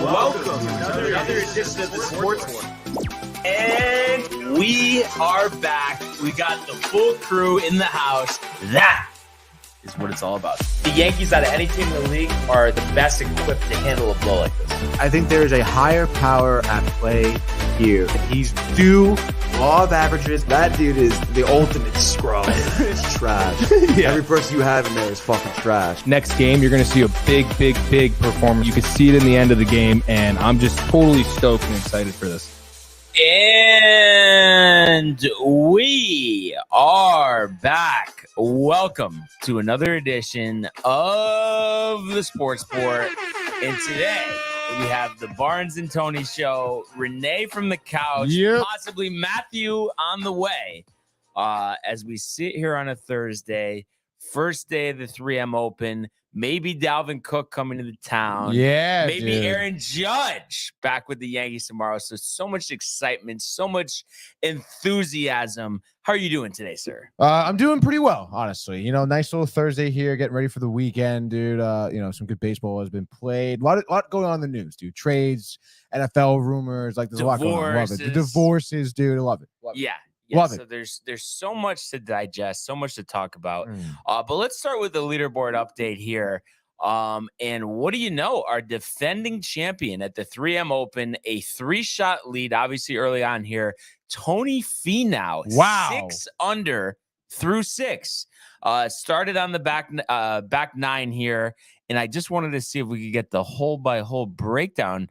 Welcome to another edition of the Sports One. And we are back. We got the full crew in the house. That is what it's all about. The Yankees, out of any team in the league, are the best equipped to handle a blow like this. I think there is a higher power at play here. He's due law of averages. That dude is the ultimate scrub. It's trash. Yeah. Every person you have in there is fucking trash. Next game, you're going to see a big performance. You can see it in the end of the game, and I'm just totally stoked and excited for this. And we are back. Welcome to another edition of the Sports Sport. And today we have the Barnes and Tony Show, Renee from the couch, possibly Matthew on the way. As we sit here on a Thursday, first day of the 3M Open, maybe Dalvin Cook coming to the town. Yeah, maybe dude. Aaron Judge back with the Yankees tomorrow. So much excitement, so much enthusiasm. How are you doing today, sir? I'm doing pretty well, honestly. You know, nice little Thursday here, getting ready for the weekend, dude. You know, some good baseball has been played. A lot going on in the news, dude. Trades, NFL rumors, like there's a lot going on. Love it. The divorces, dude. I love it. Yeah. Love so it. there's so much to digest, so much to talk about. But let's start with the leaderboard update here. And what do you know? Our defending champion at the 3M Open, a 3-shot lead, obviously early on here. Tony Finau, wow, 6 under through 6. Started on the back 9 here. And I just wanted to see if we could get the hole by hole breakdown.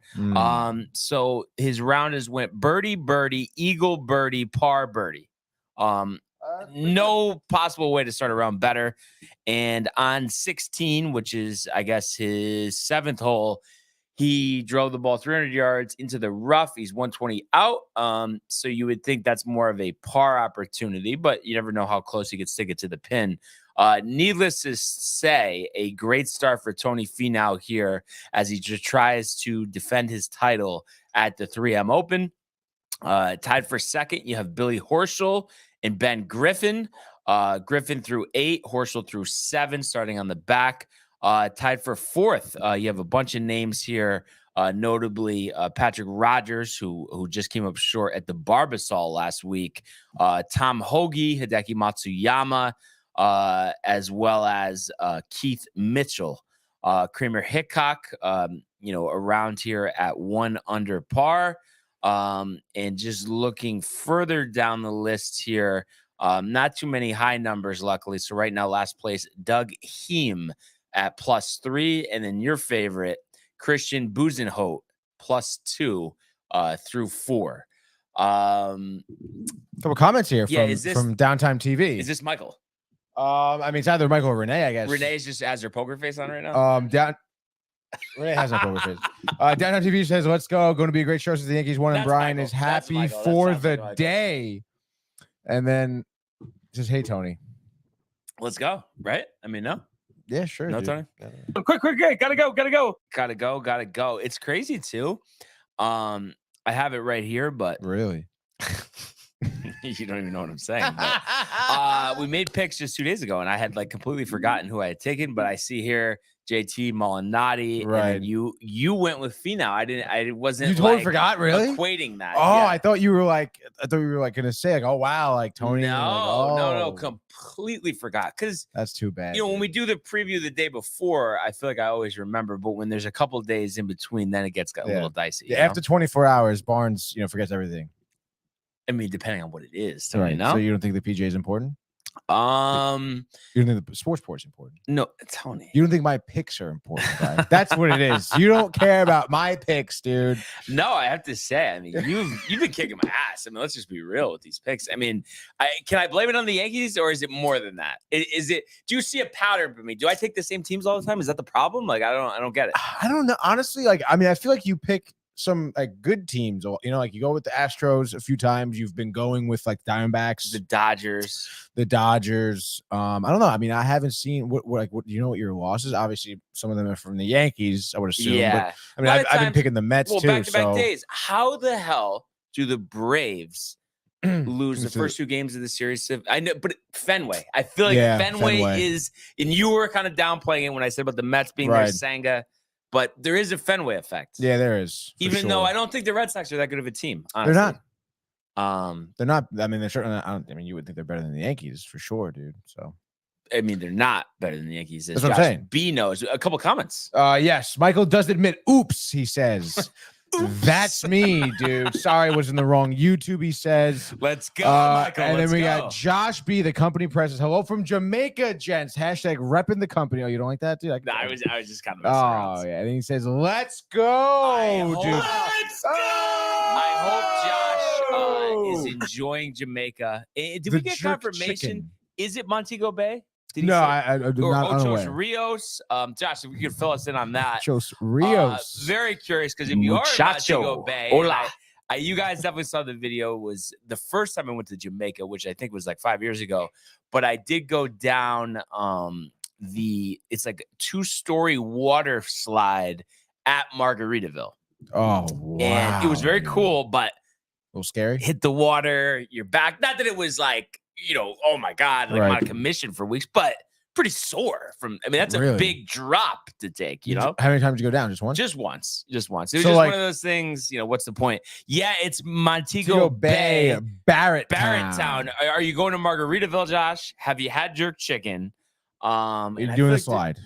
So his round is went birdie, eagle birdie, par birdie. No possible way to start a round better. And on 16, which is, I guess, his 7th hole, he drove the ball 300 yards into the rough. He's 120 out. So you would think that's more of a par opportunity, but you never know how close he could stick it to the pin. Needless to say, a great start for Tony Finau here as he just tries to defend his title at the 3M Open. Tied for second, you have Billy Horschel and Ben Griffin. Griffin through 8, Horschel through 7, starting on the back. Tied for fourth, you have a bunch of names here, notably Patrick Rogers, who just came up short at the Barbasol last week. Tom Hoagie, Hideki Matsuyama, as well as Keith Mitchell. Kramer Hickok, around here at 1 under par. And just looking further down the list here, not too many high numbers, luckily. So right now, last place, Doug Heim at +3. And then your favorite, Christian Buzenhout, +2 through 4. Couple comments here from Downtime TV. Is this Michael? I mean, it's either Michael or Renee, I guess. Renee's just has her poker face on right now. Renee has no poker face. Downtime TV says, "Let's go. Going to be a great show since the Yankees won, and Brian is happy for the day." And then just, "Hey, Tony, let's go." Right? I mean, no. Yeah, sure. No, dude. Tony. Yeah. Quick! Gotta go. It's crazy too. I have it right here, but really. You don't even know what I'm saying. But, we made picks just 2 days ago, and I had completely forgotten who I had taken. But I see here JT Molinari, right? And you went with Finau. I wasn't. You totally forgot, really? Equating that. Oh, yeah. I thought you were gonna say oh wow, Tony. No, completely forgot because that's too bad. When we do the preview the day before, I feel like I always remember, but when there's a couple of days in between, then it gets a little dicey. Yeah, after 24 hours, Barnes forgets everything. I mean, depending on what it is. Right. So you don't think the PGA is important? You don't think the sports sport is important? No, Tony. You don't think my picks are important, Brian? That's what it is. You don't care about my picks, dude. No, I have to say, I mean, you've been kicking my ass. I mean, let's just be real with these picks. I mean, can I blame it on the Yankees, or is it more than that? Is it? Do you see a pattern for me? Do I take the same teams all the time? Is that the problem? I don't get it. I don't know. Honestly, I feel like you pick some good teams, you go with the Astros a few times. You've been going with Diamondbacks, the Dodgers. I don't know. I mean, I haven't seen what you know what your losses. Obviously, some of them are from the Yankees, I would assume. Yeah. But, I mean, I've been picking the Mets too. Back-to-back days. How the hell do the Braves lose the first 2 games of the series? I know, but Fenway. I feel like Fenway is, and you were kind of downplaying it when I said about the Mets being their Senga. but there is a Fenway effect. Yeah, there is. Even though I don't think the Red Sox are that good of a team. Honestly. They're not. They're not. I mean, they're certainly not. I mean, you would think they're better than the Yankees for sure, dude. So. I mean, they're not better than the Yankees. That's what I'm saying. B knows. A couple comments. Yes. Michael does admit, oops, he says. That's me, dude. Sorry, I was in the wrong YouTube, he says. Let's go, Michael. And then we got Josh B, the company presses. Hello from Jamaica, gents. Hashtag repping the company. Oh, you don't like that, dude? I was just kind of Oh, yeah. And then he says, let's go, dude. Let's go. I hope Josh is enjoying Jamaica. Did we get confirmation? Chicken. Is it Montego Bay? No, I do or not. Ochos Rios. Josh, if you could fill us in on that. Ochos Rios. Very curious because if you are in Montego Bay, you guys definitely saw the video. Was the first time I went to Jamaica, which I think was like 5 years ago. But I did go down it's like a 2-story water slide at Margaritaville. Oh, wow. And it was very cool, but a little scary. Hit the water, you're back. Not that it was like, oh my God, like I'm on a commission for weeks, but pretty sore that's a big drop to take, How many times did you go down? Just once? Just once. It was just one of those things, what's the point? Yeah, it's Montego Bay, Barrett Town. Are you going to Margaritaville, Josh? Have you had jerk chicken? You're doing a slide.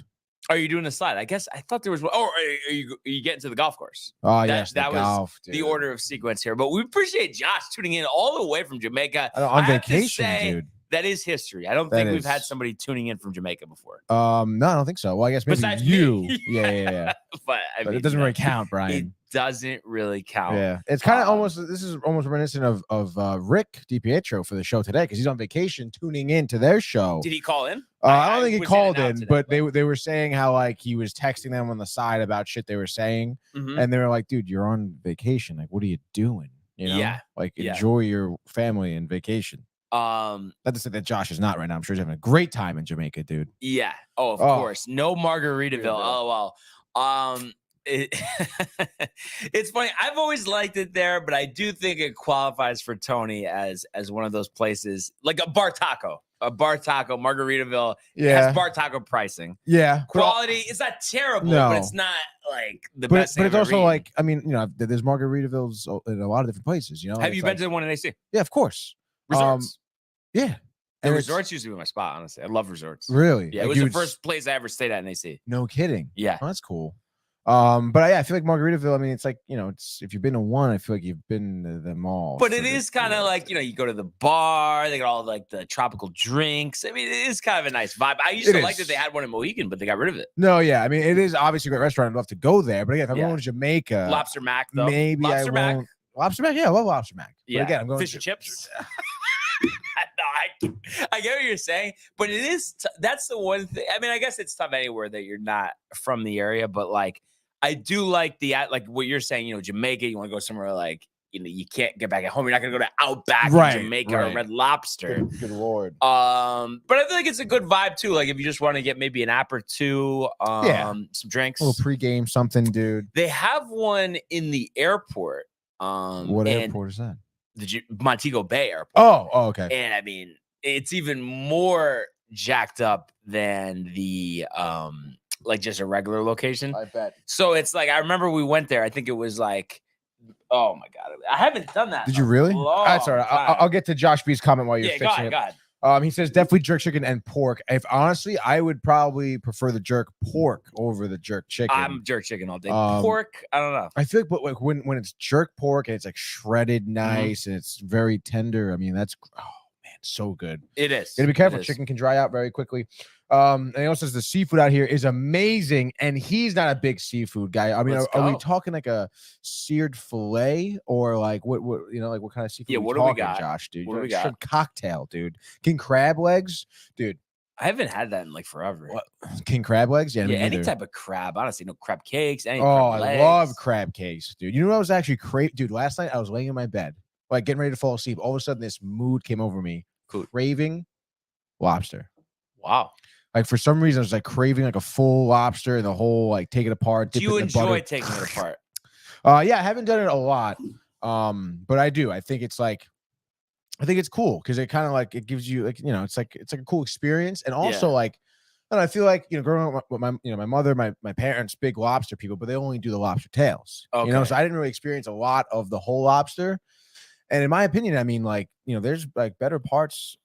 Are you doing a slide? I guess I thought there was one. Oh, are you getting to the golf course? Oh, yes. That was the order of sequence here. But we appreciate Josh tuning in all the way from Jamaica. On vacation, dude. That is history. I don't think we've had somebody tuning in from Jamaica before. No, I don't think so. Well, I guess maybe besides you. Me. Yeah. But it doesn't really count, Brian. It doesn't really count. Yeah, it's kind of almost. This is almost reminiscent of Rick DiPietro for the show today because he's on vacation, tuning in to their show. Did he call in? I don't think he called in, but they were saying how like he was texting them on the side about shit they were saying, and they were like, "Dude, you're on vacation. Like, what are you doing? Enjoy your family and vacation." Not to say that Josh is not right now. I'm sure he's having a great time in Jamaica, dude. Yeah. Oh, of course. No Margaritaville. Oh well. It's funny. I've always liked it there, but I do think it qualifies for Tony as one of those places like a bar taco. Margaritaville. Yeah. Has bar taco pricing. Yeah. Quality is not terrible, but it's not like the best. But it's also like, I mean, there's Margaritavilles in a lot of different places. Have you been to the one in AC? Yeah, of course. Resorts. Yeah. The resorts used to be my spot, honestly. I love resorts. Really? Yeah, it was the first place I ever stayed at in AC. No kidding. Yeah. Oh, that's cool. But I feel like Margaritaville, I mean, it's like, it's if you've been to one, I feel like you've been to them all. But it is kind of like, you go to the bar, they got all like the tropical drinks. I mean, it is kind of a nice vibe. I used to like that they had one in Mohegan, but they got rid of it. No, yeah. I mean, it is obviously a great restaurant. I'd love to go there. But again, if I'm going to Jamaica. Lobster Mac, though. Maybe Lobster Mac. Lobster Mac? Yeah, I love Lobster Mac. Yeah. But again, I'm going fish and chips. No, I get what you're saying, but it is that's the one thing. I mean, I guess it's tough anywhere that you're not from the area, but like I do like like what you're saying, Jamaica, you want to go somewhere like, you can't get back at home. You're not going to go to Outback in Jamaica or Red Lobster. Good Lord. But I feel like it's a good vibe too. Like if you just want to get maybe an app or two, some drinks. A little pregame something, dude. They have one in the airport. What airport is that? The Montego Bay Airport. Oh, okay. And I mean, it's even more jacked up than the like just a regular location. I bet. So it's like I remember we went there. I think it was like, oh my God, I haven't done that. Did you really? That's all right. I'll get to Josh B's comment while you're fixing it. Go ahead. He says definitely jerk chicken and pork. If honestly, I would probably prefer the jerk pork over the jerk chicken. I'm jerk chicken all day. Pork, I don't know. I feel like when it's jerk pork and it's like shredded nice and it's very tender. I mean, that's so good. It is. Gotta be careful. Chicken can dry out very quickly. And he also says the seafood out here is amazing, and he's not a big seafood guy. I mean, are we talking like a seared fillet or like what like what kind of seafood? Yeah, what do we got, Josh? Dude, what do we got? Cocktail, dude. King crab legs, dude. I haven't had that in like forever. What? King crab legs? Yeah, any type of crab. Honestly, no crab cakes. I love crab cakes, dude. You know what I was actually dude. Last night I was laying in my bed, like getting ready to fall asleep. All of a sudden, this mood came over me. Craving lobster. Wow. Like for some reason, I was like craving like a full lobster and the whole like take it apart. Do you enjoy taking it apart? Yeah, I haven't done it a lot. But I do. I think it's cool because it kind of like it gives you like it's like a cool experience, and also like And I feel like, growing up with my mother, my parents, big lobster people, but they only do the lobster tails. Okay. So I didn't really experience a lot of the whole lobster. And in my opinion, I mean, like, there's like better parts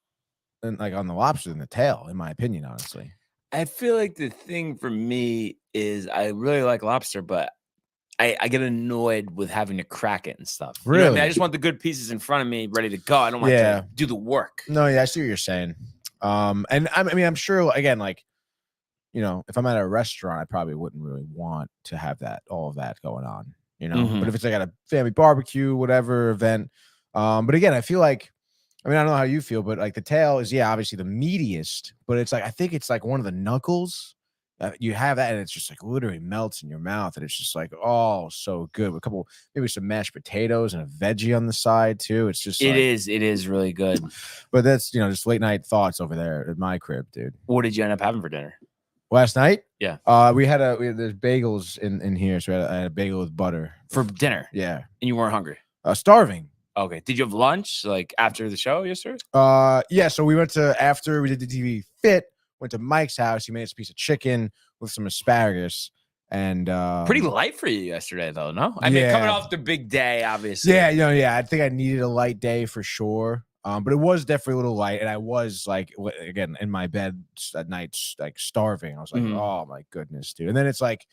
than like on the lobster than the tail, in my opinion, honestly. I feel like the thing for me is I really like lobster, but I get annoyed with having to crack it and stuff. You know what I mean? Really? I just want the good pieces in front of me ready to go. I don't want to do the work. No, yeah, I see what you're saying. And I mean, I'm sure, again, like, if I'm at a restaurant, I probably wouldn't really want to have all of that going on, But if it's like at a family barbecue, whatever event, but again, I feel like, I mean, I don't know how you feel, but like the tail is, obviously the meatiest, but it's like, I think it's like one of the knuckles. You have that, and it's just like literally melts in your mouth, and it's just like, oh, so good. With maybe some mashed potatoes and a veggie on the side too. It's just it is really good. But that's just late night thoughts over there at my crib, dude. What did you end up having for dinner? Last night? Yeah. We had there's bagels in here, so I had a bagel with butter for dinner. Yeah. And you weren't hungry? Starving. Okay. Did you have lunch like after the show yesterday? Yeah. So we went after we did the TV Fit, went to Mike's house. He made us a piece of chicken with some asparagus. And pretty light for you yesterday, though, no? I mean, coming off the big day, obviously. Yeah. I think I needed a light day for sure. But it was definitely a little light, and I was like, again, in my bed at night, like starving. I was like, oh my goodness, dude. And then it's like,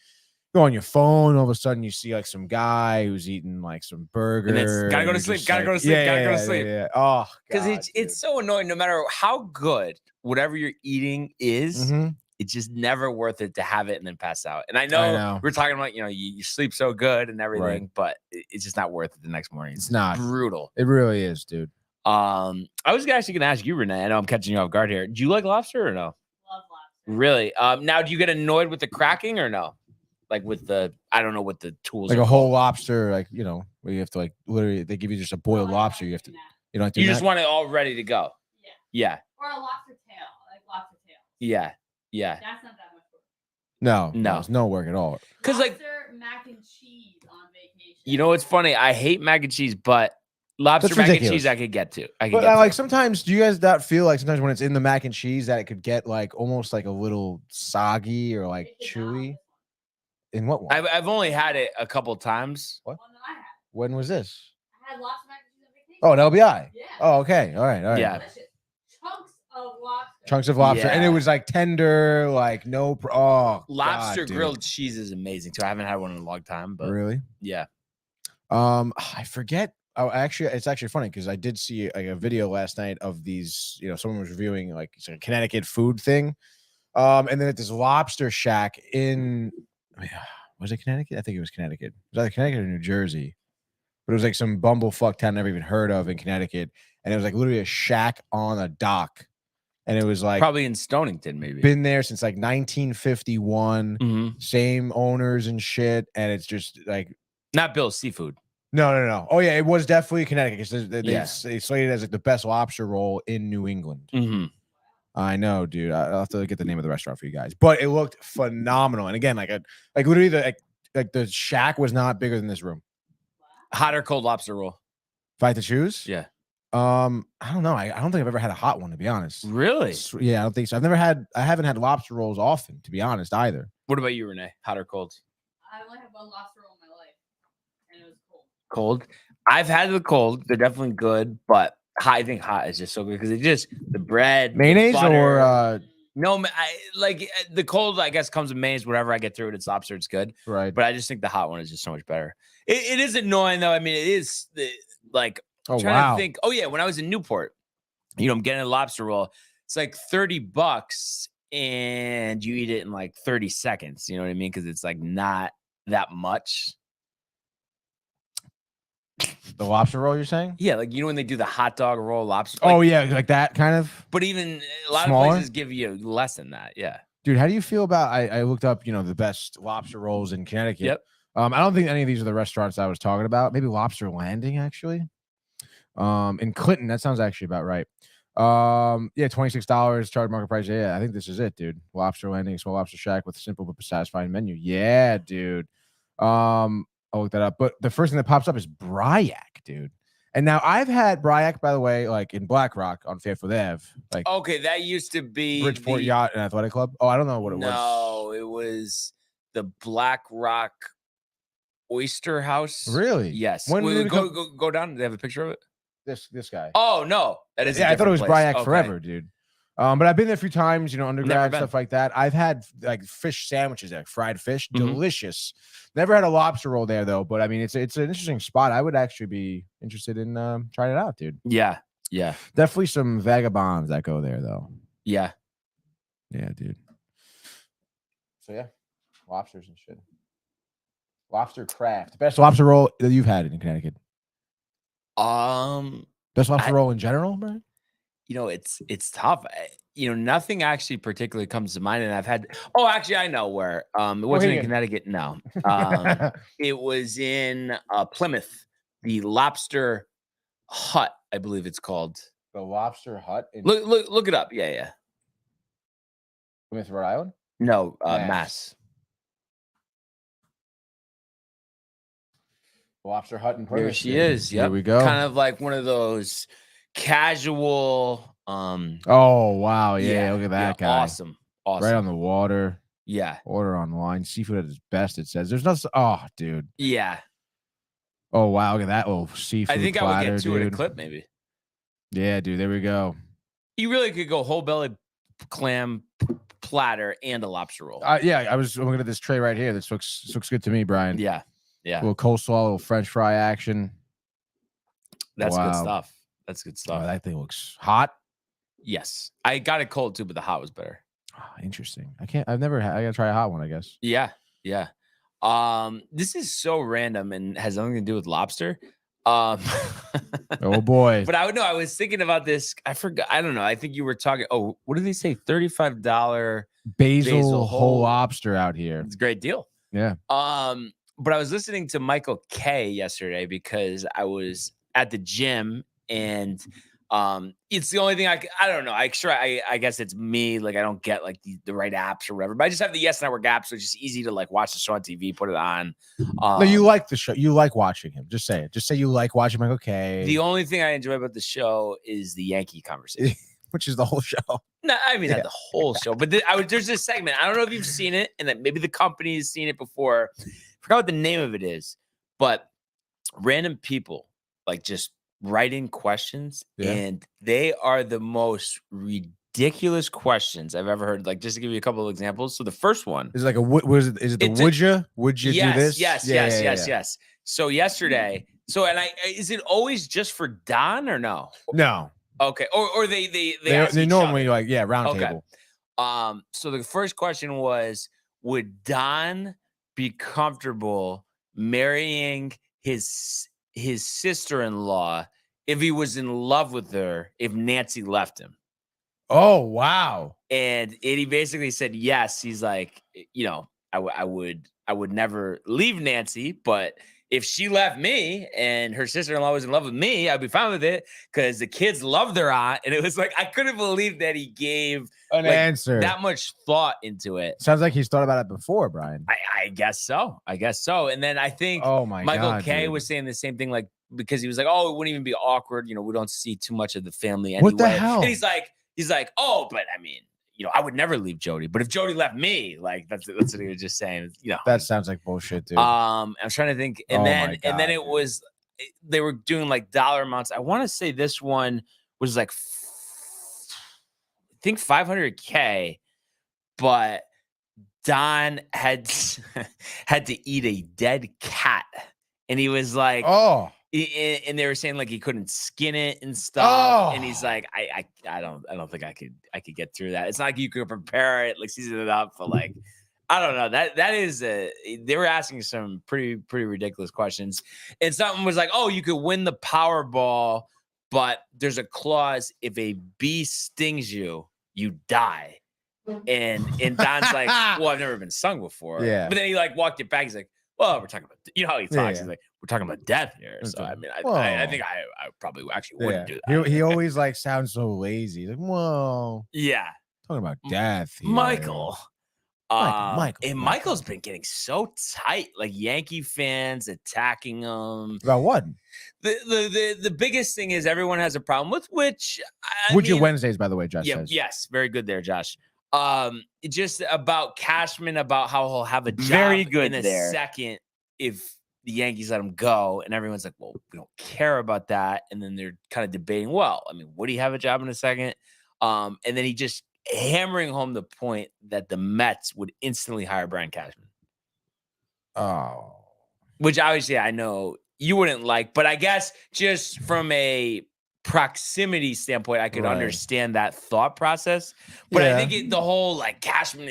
go on your phone, all of a sudden you see like some guy who's eating like some burger. And gotta go to sleep, gotta go to sleep. Yeah. Oh, because it's so annoying. No matter how good whatever you're eating is, it's just never worth it to have it and then pass out. And I know. We're talking about, you sleep so good and everything, but it's just not worth it the next morning. It's not brutal. It really is, dude. I was actually going to ask you, Renee. I know I'm catching you off guard here. Do you like lobster or no? Love lobster. Really? Now, do you get annoyed with the cracking or no? Like with I don't know what the tools like are a whole called. lobster, like, where you have to like literally, they give you just a boiled lobster. You have to, you just want it all ready to go. Yeah. Or a lobster tail. I like lobster tail. Yeah. That's not that much work. No, it's no work at all. Because like mac and cheese on vacation. You know what's funny? I hate mac and cheese, but lobster mac and cheese I could get to. But like sometimes, do you guys not feel like sometimes when it's in the mac and cheese that it could get like almost like a little soggy or like chewy? In what one? I've only had it a couple times. What? One that I had. When was this? I had lobster mac and cheese on vacation. Oh, an LBI. Yeah. Oh, okay. All right. Yeah. Chunks of lobster. And it was like tender, like no. Lobster God, grilled cheese is amazing too. I haven't had one in a long time, but really, yeah. I forget. Oh, actually, it's actually funny because I did see like a video last night of these. Someone was reviewing like it's a Connecticut food thing, and then at this lobster shack in. Was it Connecticut? I think it was Connecticut. It was either Connecticut or New Jersey, but it was like some bumblefuck town I never even heard of in Connecticut, and it was like literally a shack on a dock, and it was like probably in Stonington, maybe been there since like 1951, same owners and shit, and it's just like not Bill's Seafood. No. Oh yeah, it was definitely Connecticut because they slated it as like the best lobster roll in New England. I know, dude. I'll have to get the name of the restaurant for you guys, but it looked phenomenal. And again, like literally the shack was not bigger than this room. Hot or cold lobster roll? If I had to choose, yeah. I don't know. I don't think I've ever had a hot one, to be honest. Really? Yeah, I don't think so. I haven't had lobster rolls often, to be honest, either. What about you, Renee? Hot or cold? I only had one lobster roll in my life, and it was cold. Cold. I've had the cold. They're definitely good, but I think hot is just so good because it just the bread, mayonnaise the butter, or no, I like the cold. I guess comes with mayonnaise. Whatever I get through it, it's lobster. It's good, right? But I just think the hot one is just so much better. It is annoying though. I mean, it is like I'm trying to think. Oh yeah, when I was in Newport, I'm getting a lobster roll. It's like $30, and you eat it in like 30 seconds. You know what I mean? Because it's like not that much. The lobster roll, you're saying? Yeah, like when they do the hot dog roll lobster. Oh yeah, like that kind of. But even a lot smaller? of places give you less than that. Yeah. Dude, how do you feel about? I looked up, the best lobster rolls in Connecticut. Yep. I don't think any of these are the restaurants I was talking about. Maybe Lobster Landing, actually. In Clinton, that sounds actually about right. Yeah, $26 charge market price. Yeah, I think this is it, dude. Lobster Landing, small lobster shack with a simple but satisfying menu. Yeah, dude. I'll look that up. But the first thing that pops up is Bryac, dude. And now I've had Bryac, by the way, like in Black Rock on Fairfield Ave, like Okay, that used to be Bridgeport Yacht and Athletic Club. Oh, I don't know what it was. No, it was the Black Rock Oyster House. Really? Yes. When did it Go down. Do they have a picture of it? This guy. Oh no, that is. Yeah, I thought it was Bryac Okay. forever, dude. But I've been there a few times, you know, undergrad been. stuff like that. I've had like fish sandwiches, like fried fish, Mhm. delicious. Never had a lobster roll there though, but I mean, it's an interesting spot. I would actually be interested in trying it out, dude. Yeah, yeah, Definitely some vagabonds that go there though. yeah. Yeah, dude. So yeah, lobsters and shit. Lobster craft, best lobster roll that you've had in Connecticut. Best lobster roll in general, bro. You know, it's tough. You know, nothing actually particularly comes to mind. And I've had. Oh, actually, I know where. It wasn't in Connecticut. No, it was in Plymouth. The Lobster Hut, I believe it's called. The Lobster Hut. Look it up. Yeah. Plymouth, Rhode Island. No, Mass. Lobster Hut in Plymouth. There she is. Here Yep. we go. Kind of like one of those casual. Oh wow! Yeah, look at that guy. Awesome. Right on the water. Yeah. Order online. Seafood at its best. It says. There's no. Oh, dude. Yeah. Oh wow! Look at that little seafood. I think platter, I would get two dude. at a clip, maybe. Yeah, dude. There we go. You really could go whole belly clam platter and a lobster roll. Yeah, I was looking at this tray right here. This looks good to me, Brian. Yeah. A little coleslaw, a little French fry action. That's good stuff. That's good stuff. Oh, that thing looks hot. Yes, I got it cold too, but the hot was better. Oh, interesting. I've never had. I gotta try a hot one, I guess. Yeah. This is so random and has nothing to do with lobster. Oh boy. But I was thinking about this. I forgot. I don't know. I think you were talking. Oh, what did they say? $35 basil whole lobster out here. It's a great deal. Yeah. But I was listening to Michael K yesterday because I was at the gym and it's the only thing I don't know. I guess it's me. Like I don't get like the right apps or whatever, but I just have the Yes Network app. So it's just easy to like watch the show on TV, put it on. No, you like the show. You like watching him. Just say it. Just say you like watching Michael K. The only thing I enjoy about the show is the Yankee conversation. Which is the whole show. No, I mean not the whole show, but there's this segment. I don't know if you've seen it, and that maybe the company has seen it before. I forgot what the name of it is, but random people like just write in questions, and they are the most ridiculous questions I've ever heard. Like just to give you a couple of examples. So the first one is like a is it the would you do this? Yes. So yesterday, is it always just for Don or no? No. Okay, or they normally other. Like round table. So the first question was, would Don be comfortable marrying his sister-in-law if he was in love with her if Nancy left him? Oh wow! And he basically said yes. He's like, you know, I would never leave Nancy, but if she left me and her sister-in-law was in love with me, I'd be fine with it because the kids loved their aunt. And it was like, I couldn't believe that he gave an answer that much thought into it. Sounds like he's thought about it before, Brian. I guess so. And then I think Michael K was saying the same thing, like, because he was like, oh, it wouldn't even be awkward. You know, we don't see too much of the family anyway. What the hell? And he's like, oh, but I mean, you know, I would never leave Jody, but if Jody left me, like that's what he was just saying. You know, that sounds like bullshit, dude. I'm trying to think, and then it was they were doing like dollar amounts. I want to say this one was like I think $500K, but Don had to eat a dead cat, and he was like, oh. And they were saying like he couldn't skin it and stuff, and he's like, I don't think I could get through that. It's not like you could prepare it, like season it up, but like I don't know. That is they were asking some pretty ridiculous questions, and something was like, oh, you could win the Powerball, but there's a clause: if a bee stings you, you die. And Don's like, well, I've never been stung before, but then he like walked it back. He's like, well, we're talking about, you know how he talks. He's like, we're talking about death here. So I mean, I think I probably actually wouldn't do that. He always like sounds so lazy. Like, whoa, yeah, talking about death, here. Michael. Michael. And Michael's been getting so tight, like Yankee fans attacking him. About what? The biggest thing is everyone has a problem with, which Would your Wednesdays, by the way, Josh says. Yes, very good there, Josh. Just about Cashman, about how he'll have a job Very good in a there. second if the Yankees let him go, and everyone's like, well, we don't care about that. And then they're kind of debating, well, I mean, would he have a job in a second? And then he just hammering home the point that the Mets would instantly hire Brian Cashman. Oh. Which obviously I know you wouldn't like, but I guess just from a proximity standpoint, I could understand that thought process. But I think the whole like Cashman,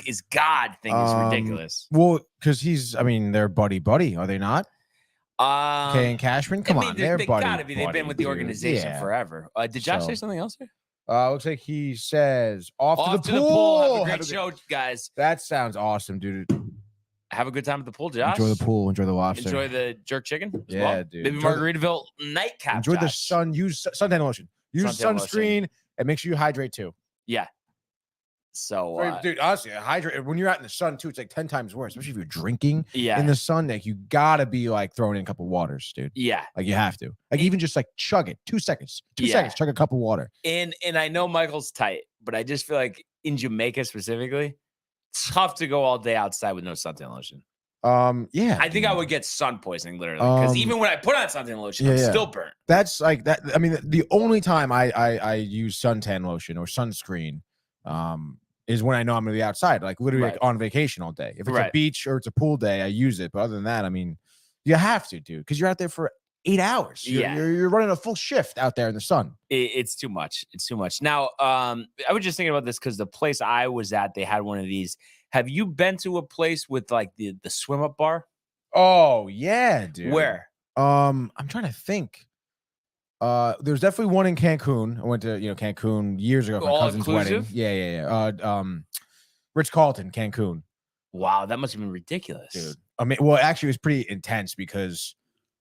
is God thing is ridiculous. Well, because they're buddy. Are they not? Kay and Cashman? Come on, they're they buddy. Gotta be. They've been with the organization forever. Did Josh say something else here? Looks like he says off to the pool. pool. Have a great show, guys. That sounds awesome, dude. Have a good time at the pool, Josh. Enjoy the pool. Enjoy the lobster. Enjoy the jerk chicken. Yeah, dude. Maybe Margaritaville nightcap. Enjoy the Josh. sun. Use suntan lotion. Use sunscreen and make sure you hydrate too. Yeah. So, dude, honestly, hydrate when you're out in the sun too. It's like 10 times worse, especially if you're drinking in the sun. Like you gotta be like throwing in a couple waters, dude. Yeah, like you have to. Like even just like chug it. 2 seconds. 2 seconds. Chug a cup of water. And I know Michael's tight, but I just feel like in Jamaica specifically, it's tough to go all day outside with no suntan lotion. Yeah. I think I would get sun poisoning literally because even when I put on suntan lotion, I'm still burnt. That's like that. I mean, the only time I use suntan lotion or sunscreen, is when I know I'm gonna be outside, like literally like on vacation all day. If it's a beach or it's a pool day, I use it. But other than that, I mean, you have to, dude, because you're out there for 8 hours. You're running a full shift out there in the sun. It's too much. It's too much. Now, I was just thinking about this because the place I was at, they had one of these. Have you been to a place with like the swim up bar? Oh yeah, dude. Where? I'm trying to think. There's definitely one in Cancun. I went to Cancun years ago for my cousin's wedding. Yeah. Ritz-Carlton, Cancun. Wow, that must have been ridiculous, dude. I mean, well, actually, it was pretty intense because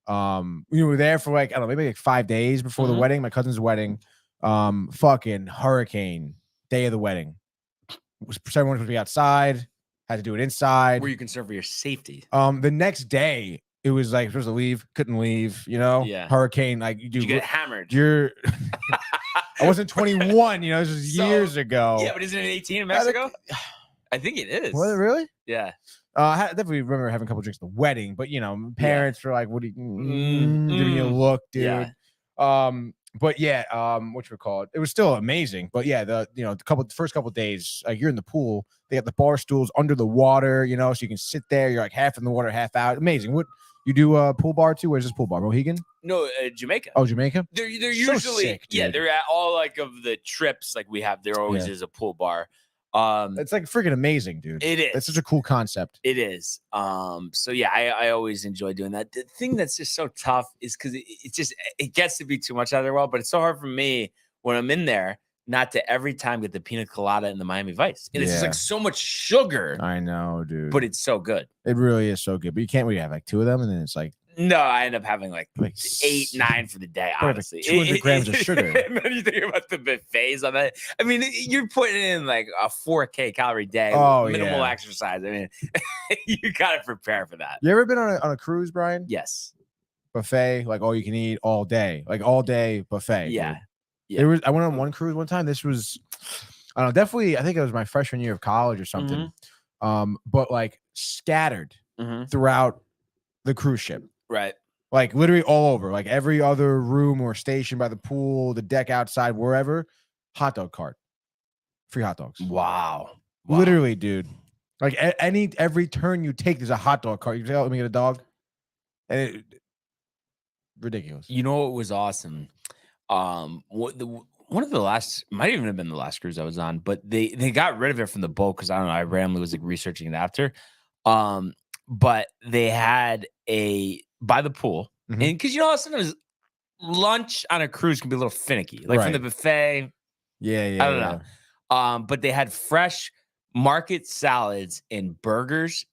we were there for like I don't know, maybe like 5 days before the wedding, my cousin's wedding. Fucking hurricane day of the wedding. Everyone was supposed to be outside. Had to do it inside. Were you concerned for your safety? The next day. It was like supposed to leave, couldn't leave, Yeah. Hurricane, like you get hammered. I wasn't 21, this was years ago. Yeah, but isn't it 18 in Mexico? I think it is. Was it really? Yeah. I definitely remember having a couple drinks at the wedding, but parents were like, "What are you giving you a look, dude?" Yeah. But yeah, what you call it? It was still amazing. But yeah, the first couple of days, like you're in the pool, they got the bar stools under the water, so you can sit there. You're like half in the water, half out. Amazing. What you do a pool bar too? Where's this pool bar? Mohegan? No, Jamaica. Oh, Jamaica. They're usually sick, they're at all like of the trips like we have. There always is a pool bar. It's like freaking amazing, dude. It is. It's such a cool concept. It is. So yeah, I always enjoy doing that. The thing that's just so tough is because it gets to be too much out there. Well, but it's so hard for me when I'm in there not to every time get the pina colada and the Miami Vice. And it's just like so much sugar. I know, dude. But it's so good. It really is so good. But you can't really have like 2 of them, and then it's like. No, I end up having like 8, 9 for the day, honestly. Like 200 grams of sugar. And then you think about the buffets on that. I mean, you're putting in like a 4K calorie day with minimal exercise. I mean, you got to prepare for that. You ever been on a cruise, Brian? Yes. Buffet, like all you can eat all day. Like all day buffet. Yeah. Dude. Yeah. I went on one cruise one time. This was, I don't know, definitely, I think it was my freshman year of college or something. But like scattered throughout the cruise ship. Right. Like literally all over, like every other room or station by the pool, the deck outside, wherever, hot dog cart, free hot dogs. Wow. Literally, dude. Like every turn you take, there's a hot dog cart. You say, "Oh, let me get a dog." And ridiculous. You know what was awesome? One of the last, might even have been the last cruise I was on, but they got rid of it from the boat because I don't know. I randomly was like researching it after. But they had by the pool, and because sometimes lunch on a cruise can be a little finicky, like from the buffet. Yeah. I don't know. But they had fresh market salads and burgers.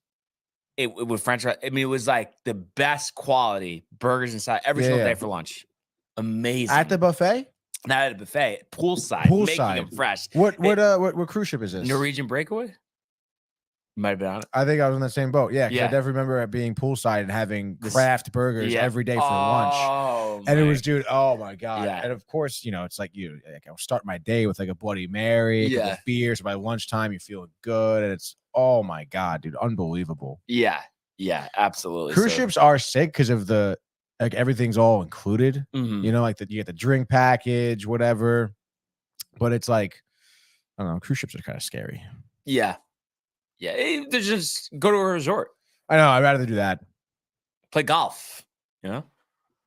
It with French fries. I mean, it was like the best quality burgers and salad every single day for lunch. Amazing. At the buffet? Not at a buffet. Poolside. Making them fresh. What cruise ship is this? Norwegian Breakaway. Might have been on it. I think I was in the same boat. Yeah, because I Yeah. definitely remember being poolside and having This- craft burgers Yeah. every day for lunch. Oh, And it man. was, dude, oh my God. Yeah. And of course, you know, it's like I'll start my day with like a Bloody Mary, a couple Yeah. of beers. By lunchtime, you're feeling good. And it's, oh my God, dude, unbelievable. Yeah. Yeah, absolutely. Cruise ships are sick because of like everything's all included. Mhm. You know, like you get the drink package, whatever. But it's like, I don't know, cruise ships are kind of scary. Yeah. Yeah. They just go to a resort, I know, I'd rather do that. play golf, you know?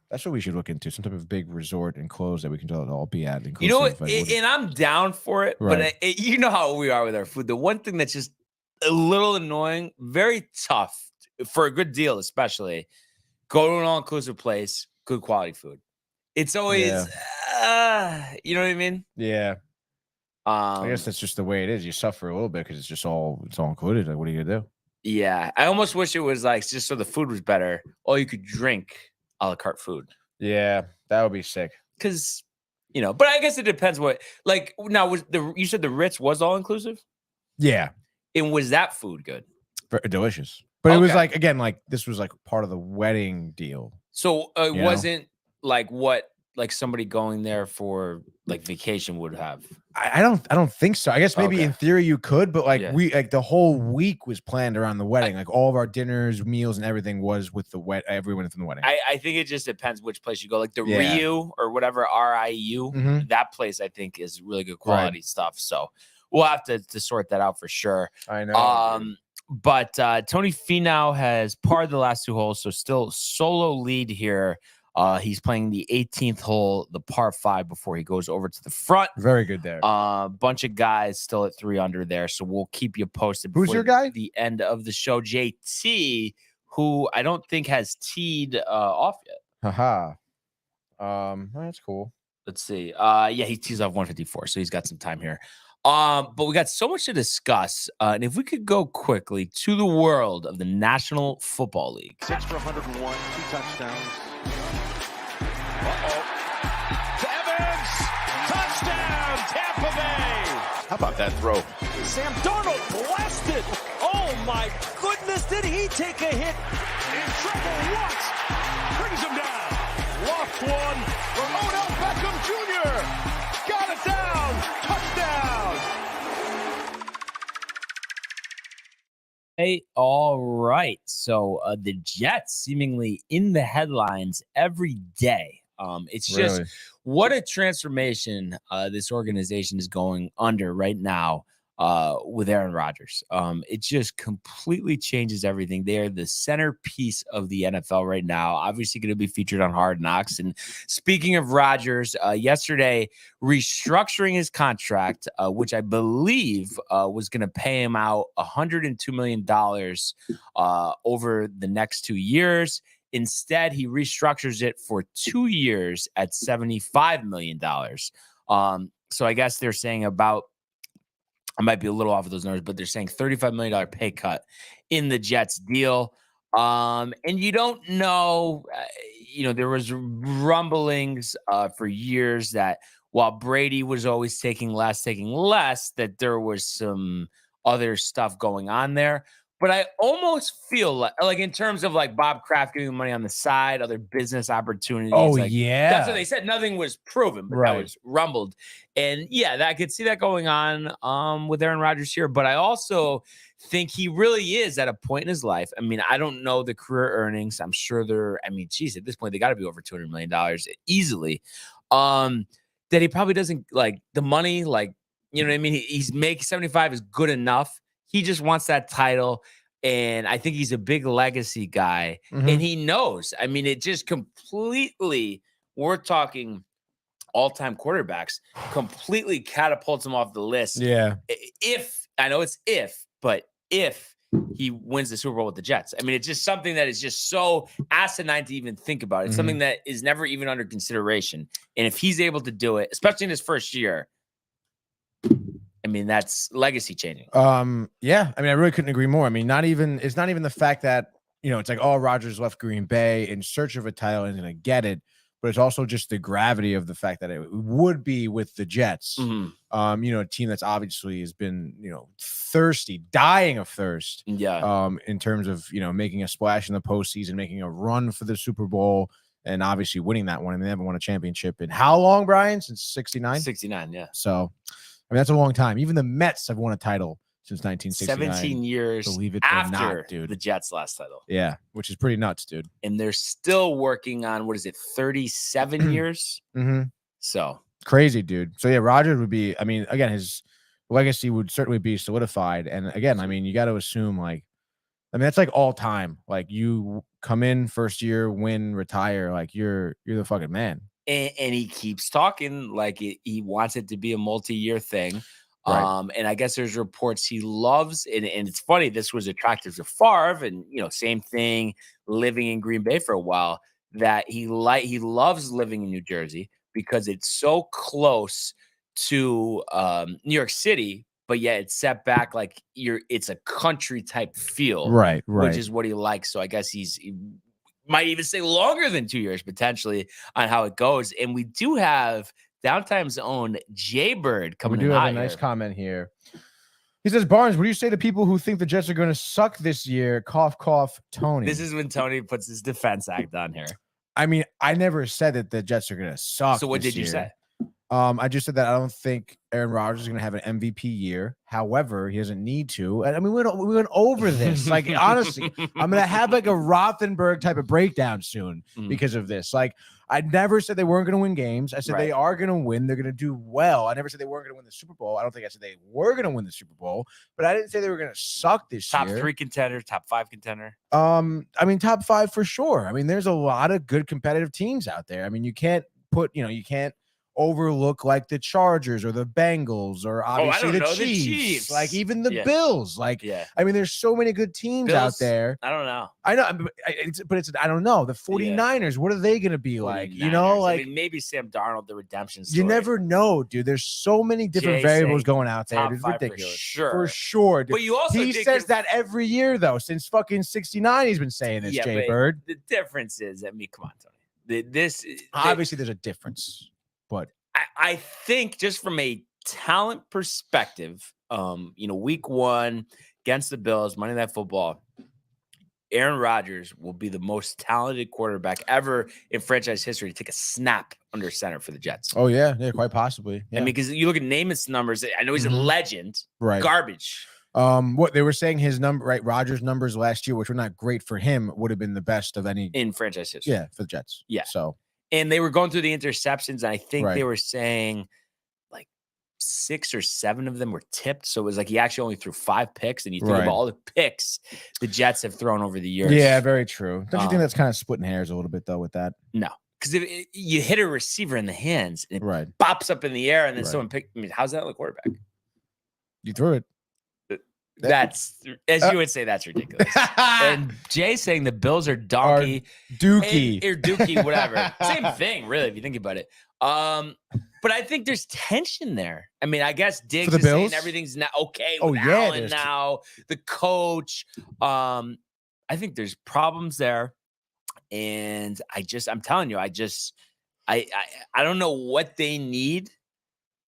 That's what we should look into. Some type of big resort enclosed that we can all be at. You know what? inclusive, like, And I'm down for it, Right. but you know how we are with our food. The one thing that's just a little annoying, very tough for a good deal, especially go to an all-inclusive place, good quality food. It's always, you know what I mean? yeah. I guess that's just the way it is. You suffer a little bit because it's all included. Like, what are you gonna do? Yeah. I almost wish it was like just so the food was better. All you could drink a la carte food. Yeah, that would be sick. Because, you know, but I guess it depends what, like, now you said the Ritz was all inclusive? Yeah, And was that food good? delicious. But it was Okay. like, again, like this was like part of the wedding deal. So it You know? wasn't like what like somebody going there for like vacation would have. I don't think so. I guess maybe Okay. in theory you could, but like Yeah. the whole week was planned around the wedding. Like all of our dinners, meals, and everything was with everyone from the wedding. I think it just depends which place you go. Like the Yeah. Riu or whatever, RIU, Mhm. that place I think is really good quality stuff. So we'll have to sort that out for sure. I know. But Tony Finau has parred the last two holes, so still solo lead here. He's playing the 18th hole, the par 5, before he goes over to the front. Very good there. Bunch of guys still at 3 under there, so we'll keep you posted. Who's before your guy? The end of the show, JT, who I don't think has teed off yet. Haha. That's cool. Let's see. Yeah, he tees off 154, so he's got some time here. But we got so much to discuss. And if we could go quickly to the world of the National Football League. 6 for 101, 2 touchdowns. Uh-oh. To Evans! Touchdown, Tampa Bay! How about that throw? Sam Darnold blasted! Oh my goodness, did he take a hit? In trouble once! Brings him down! Loft one for Odell Beckham Jr. Got it down! Touchdown! Hey, all right. So the Jets seemingly in the headlines every day. It's just Really? what a transformation this organization is going under right now with Aaron Rodgers. It just completely changes everything. They are the centerpiece of the NFL right now. Obviously going to be featured on Hard Knocks. And speaking of Rodgers, yesterday restructuring his contract, which I believe was going to pay him out $102 million over the next 2 years. Instead, he restructures it for 2 years at $75 million. So I guess they're saying I might be a little off of those numbers, but they're saying $35 million pay cut in the Jets deal. And you don't know, there was rumblings for years that while Brady was always taking less, that there was some other stuff going on there. But I almost feel like in terms of like Bob Kraft giving money on the side, other business opportunities. Oh, like, yeah. That's what they said. Nothing was proven, but that was rumbled. And yeah, I could see that going on with Aaron Rodgers here. But I also think he really is at a point in his life. I mean, I don't know the career earnings. I'm sure geez, at this point, they got to be over $200 million easily. That he probably doesn't like the money, like, you know what I mean? He's making 75 is good enough. He just wants that title. And I think he's a big legacy guy. Mhm. And he knows. I mean, it just completely, we're talking all-time quarterbacks, completely catapults him off the list. Yeah. But if he wins the Super Bowl with the Jets. I mean, it's just something that is just so asinine to even think about. It's something that is never even under consideration. And if he's able to do it, especially in his first year, I mean, that's legacy changing. Yeah. I mean, I really couldn't agree more. I mean, it's not even the fact that, it's like, oh, Rodgers left Green Bay in search of a title and he's going to get it. but it's also just the gravity of the fact that it would be with the Jets. Mhm. A team that's obviously has been, thirsty, dying of thirst. Yeah. In terms of, making a splash in the postseason, making a run for the Super Bowl, and obviously winning that one. I mean, they haven't won a championship in how long, Brian? Since 69? 69, yeah. So, that's a long time. Even the Mets have won a title since 1969. 17 years Believe it or after not, dude. the Jets' last title. Yeah, which is pretty nuts, dude. And they're still working on, 37 years? Mm-hmm. So crazy, dude. So yeah, Rodgers would be, again, his legacy would certainly be solidified. And again, you got to assume that's like all time. Like you come in first year, win, retire, like you're the fucking man. And he keeps talking like he wants it to be a multi-year thing. Right. And I guess there's reports he loves, and it's funny, this was attractive to Favre, and same thing, living in Green Bay for a while, that he loves living in New Jersey because it's so close to New York City, but yet it's set back like it's a country type feel, right, which is what he likes. So I guess he might even stay longer than 2 years potentially on how it goes. And we do have Downtime's own Jaybird coming in. We do have a nice comment here. He says, Barnes, what do you say to people who think the Jets are going to suck this year? Cough, cough, Tony. This is when Tony puts his defense act on here. I never said that the Jets are going to suck. So what did you say? I just said that I don't think Aaron Rodgers is going to have an MVP year. However, he doesn't need to. And we went over this. Like, honestly, I'm going to have like a Rothenberg type of breakdown soon because of this. Like, I never said they weren't going to win games. I said they are going to win. They're going to do well. I never said they weren't going to win the Super Bowl. I don't think I said they were going to win the Super Bowl, but I didn't say they were going to suck this year. Top 3 contender, top 5 contender. Top 5 for sure. There's a lot of good competitive teams out there. You can't you can't overlook like the Chargers or the Bengals or obviously the Chiefs, like even the Bills. There's so many good teams out there. I don't know. I know, but I don't know. The 49ers, what are they going to be like? Maybe Sam Darnold, the redemption story. You never know, dude. There's so many different variables going out there. It's ridiculous. For sure. Dude. But he says that every year, though, since fucking 69, he's been saying this, Jay Bird. The difference is, come on, Tony. Obviously, there's a difference. But I think just from a talent perspective, week 1 against the Bills, Monday Night Football, Aaron Rodgers will be the most talented quarterback ever in franchise history to take a snap under center for the Jets. Oh, yeah, quite possibly. Yeah. Because you look at Namath's numbers, I know he's a legend, right? Garbage. What they were saying, his number, right? Rodgers' numbers last year, which were not great for him, would have been the best of any in franchise history. Yeah, for the Jets. Yeah. So. And they were going through the interceptions, and I think they were saying like 6 or 7 of them were tipped. So it was like he actually only threw 5 picks, and you think about all the picks the Jets have thrown over the years. Yeah, very true. Don't you think that's kind of splitting hairs a little bit, though, with that? No, because if you hit a receiver in the hands, and it bops up in the air, and then someone picked. How's that look quarterback? You threw it. That's, as you would say, that's ridiculous. And Jay saying the Bills are donkey, dookie, or dookie, whatever. Same thing, really, if you think about it. But I think there's tension there. I guess Diggs is saying everything's not okay with Allen now, the coach. I think there's problems there, and I'm telling you, I don't know what they need,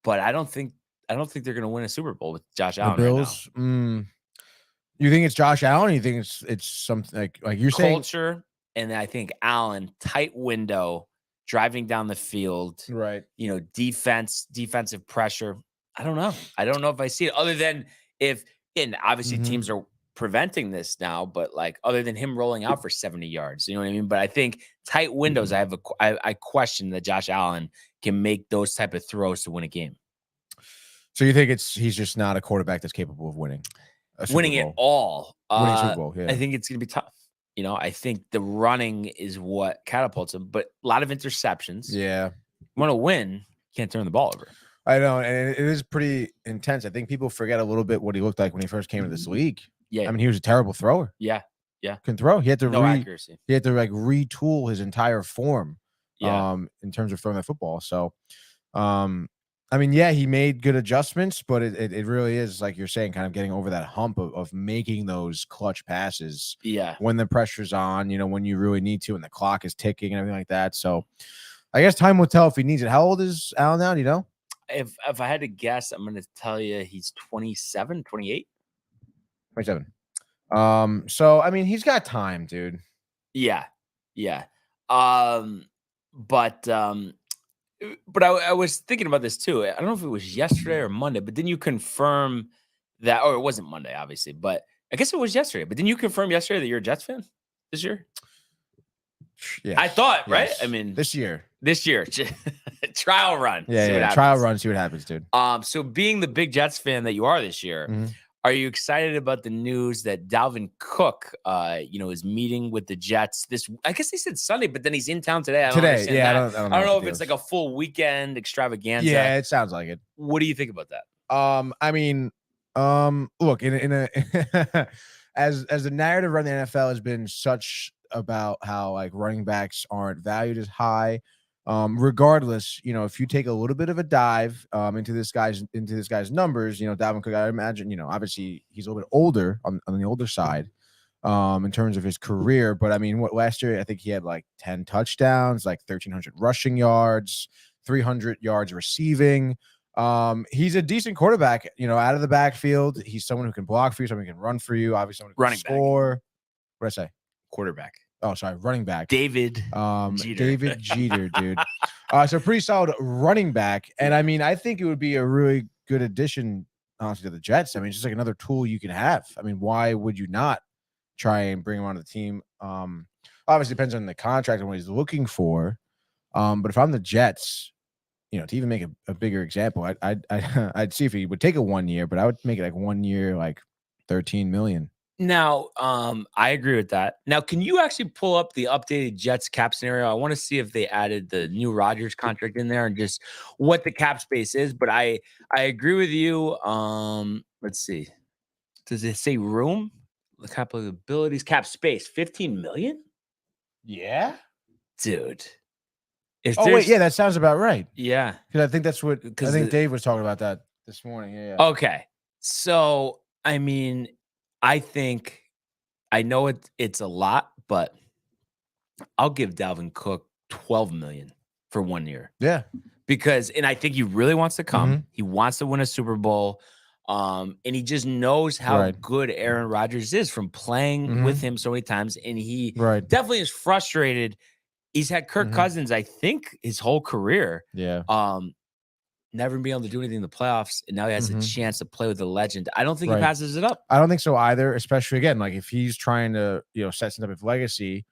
but I don't think they're going to win a Super Bowl with Josh Allen. The Bills. Right now. You think it's Josh Allen? Or you think it's something like you're saying culture, and I think Allen, tight window, driving down the field. Right. Defensive pressure. I don't know. I don't know if I see it other than and obviously teams are preventing this now, but like other than him rolling out for 70 yards, you know what I mean? But I think tight windows. I question that Josh Allen can make those type of throws to win a game. So you think he's just not a quarterback that's capable of winning it all? Winning Super Bowl, yeah. I think it's going to be tough. I think the running is what catapults him, but a lot of interceptions. Yeah. You want to win, can't turn the ball over. I know, and it is pretty intense. I think people forget a little bit what he looked like when he first came to this league. Yeah. He was a terrible thrower. Yeah. Couldn't throw. He had to accuracy. He had to retool his entire form. Yeah. In terms of throwing the football. So, he made good adjustments, but it really is, like you're saying, kind of getting over that hump of making those clutch passes. Yeah. When the pressure's on, when you really need to, and the clock is ticking and everything like that. So, I guess time will tell if he needs it. How old is Allen now? Do you know? If I had to guess, I'm going to tell you he's 27, 28. 27. So I mean, he's got time, dude. Yeah. But I was thinking about this too. I don't know if it was yesterday or Monday, but didn't you confirm that? Or it wasn't Monday, obviously, but I guess it was yesterday. But didn't you confirm yesterday that you're a Jets fan this year? Yeah, I thought, right? yes. I mean, this year, trial run. Yeah, trial run. See what happens, dude. So being the big Jets fan that you are this year, are you excited about the news that Dalvin Cook, is meeting with the Jets this? I guess they said Sunday, but then he's in town today. I don't know if it's like a full weekend extravaganza. Yeah, it sounds like it. What do you think about that? I mean, look, in a as the narrative around the NFL has been such about how like running backs aren't valued as high. Regardless, if you take a little bit of a dive into this guy's numbers, Dalvin Cook, I imagine, obviously he's a little bit older on the older side in terms of his career. But I mean, last year I think he had like 10 touchdowns, like 1,300 rushing yards, 300 yards receiving. He's a decent quarterback, out of the backfield. He's someone who can block for you, someone who can run for you, obviously someone who can score. What did I say? Quarterback. Oh, sorry, running back. David Jeter, dude. So pretty solid running back. And I mean, I think it would be a really good addition, honestly, to the Jets. I mean, it's just like another tool you can have. I mean, why would you not try and bring him onto the team? Obviously depends on the contract and what he's looking for. But if I'm the Jets, to even make a bigger example, I'd see if he would take a 1 year, but I would make it like 1 year, like $13 million. Now, I agree with that. Now, can you actually pull up the updated Jets cap scenario? I want to see if they added the new Rodgers contract in there and just what the cap space is. But I agree with you. Let's see. Does it say room? The cap abilities, cap space, 15 million? Yeah, dude. Wait, yeah, that sounds about right. Yeah, because I think that's what I think Dave was talking about that this morning. Yeah. Okay, so I mean, I know it's a lot, but I'll give Dalvin Cook $12 million for 1 year. Yeah, and I think he really wants to come. He wants to win a Super Bowl. And he just knows how good Aaron Rodgers is from playing with him so many times. And he definitely is frustrated. He's had Kirk Cousins, I think, his whole career. Yeah. Never been able to do anything in the playoffs. And now he has a chance to play with the legend. I don't think he passes it up. I don't think so either, especially again, like if he's trying to, set some type of legacy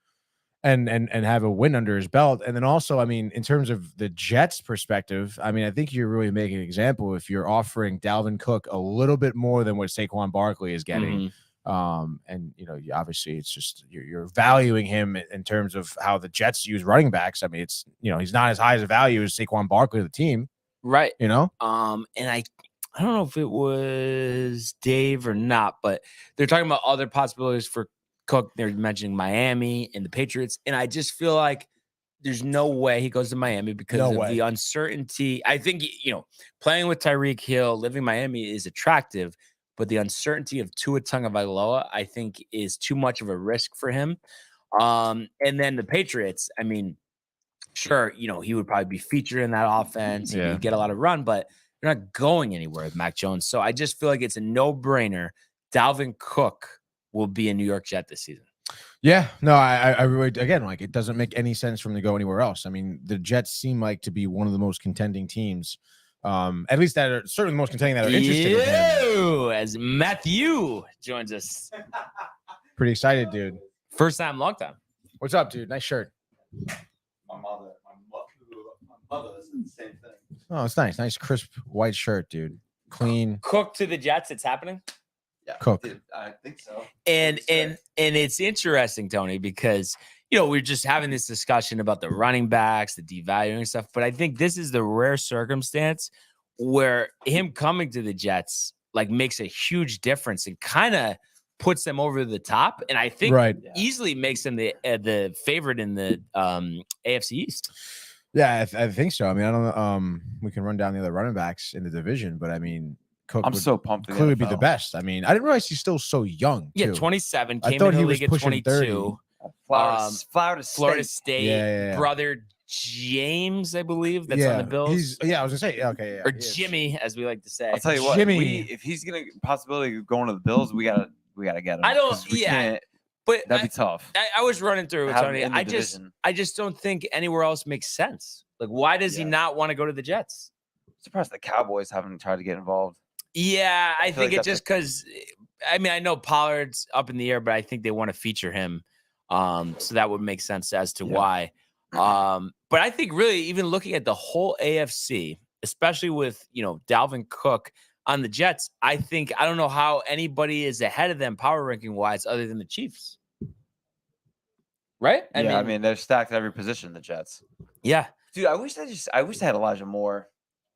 and have a win under his belt. And then also, I mean, in terms of the Jets perspective, I mean, I think you're really making an example if you're offering Dalvin Cook a little bit more than what Saquon Barkley is getting. And obviously it's just you're valuing him in terms of how the Jets use running backs. I mean, it's he's not as high as a value as Saquon Barkley to the team. Right. And I don't know if it was Dave or not, but they're talking about other possibilities for Cook. They're mentioning Miami and the Patriots. And I just feel like there's no way he goes to Miami because of the uncertainty. I think, playing with Tyreek Hill, living in Miami is attractive, but the uncertainty of Tua Tagovailoa, I think, is too much of a risk for him. And then the Patriots, I mean, sure, he would probably be featured in that offense. He'd get a lot of run, but they're not going anywhere with Mac Jones. So I just feel like it's a no-brainer. Dalvin Cook will be a New York Jet this season. Yeah, no, I really, again, like it doesn't make any sense for him to go anywhere else. I mean, the Jets seem like to be one of the most contending teams, at least that are certainly the most contending that are interested in him. As Matthew joins us. Pretty excited, dude. First time, long time. What's up, dude? Nice shirt. My mother said the same thing. Oh, it's nice. Nice, crisp white shirt, dude. Clean. Cook to the Jets. It's happening. Yeah, Cook. I think so. And it's interesting, Tony, because we're just having this discussion about the running backs, the devaluing stuff. But I think this is the rare circumstance where him coming to the Jets like makes a huge difference and kind of puts them over the top, and I think easily makes them the favorite in the AFC East. Yeah, I think so. I mean, I don't know. We can run down the other running backs in the division, but I mean, Cook I'm so pumped. Clearly be the best. I mean, I didn't realize he's still so young. Too. Yeah, 27. I Came thought in the he league was at 22. Florida State. Brother James, I believe, that's on the Bills. I was gonna say, okay, yeah, or Jimmy, as we like to say. I'll tell you what, Jimmy. if he's gonna possibility of going to the Bills, we gotta get him. I don't. 'cause we Yeah, can't, but that'd be tough. I was running through with Have him Tony. in the I just don't think anywhere else makes sense. Like, why does he not want to go to the Jets? I'm surprised the Cowboys haven't tried to get involved. Yeah, I think like it's just because. I mean, I know Pollard's up in the air, but I think they want to feature him. So that would make sense as to why. But I think really, even looking at the whole AFC, especially with Dalvin Cook on the Jets, I don't know how anybody is ahead of them power ranking wise, other than the Chiefs. Right? I mean they're stacked at every position. The Jets. Yeah, dude. I wish they had Elijah Moore.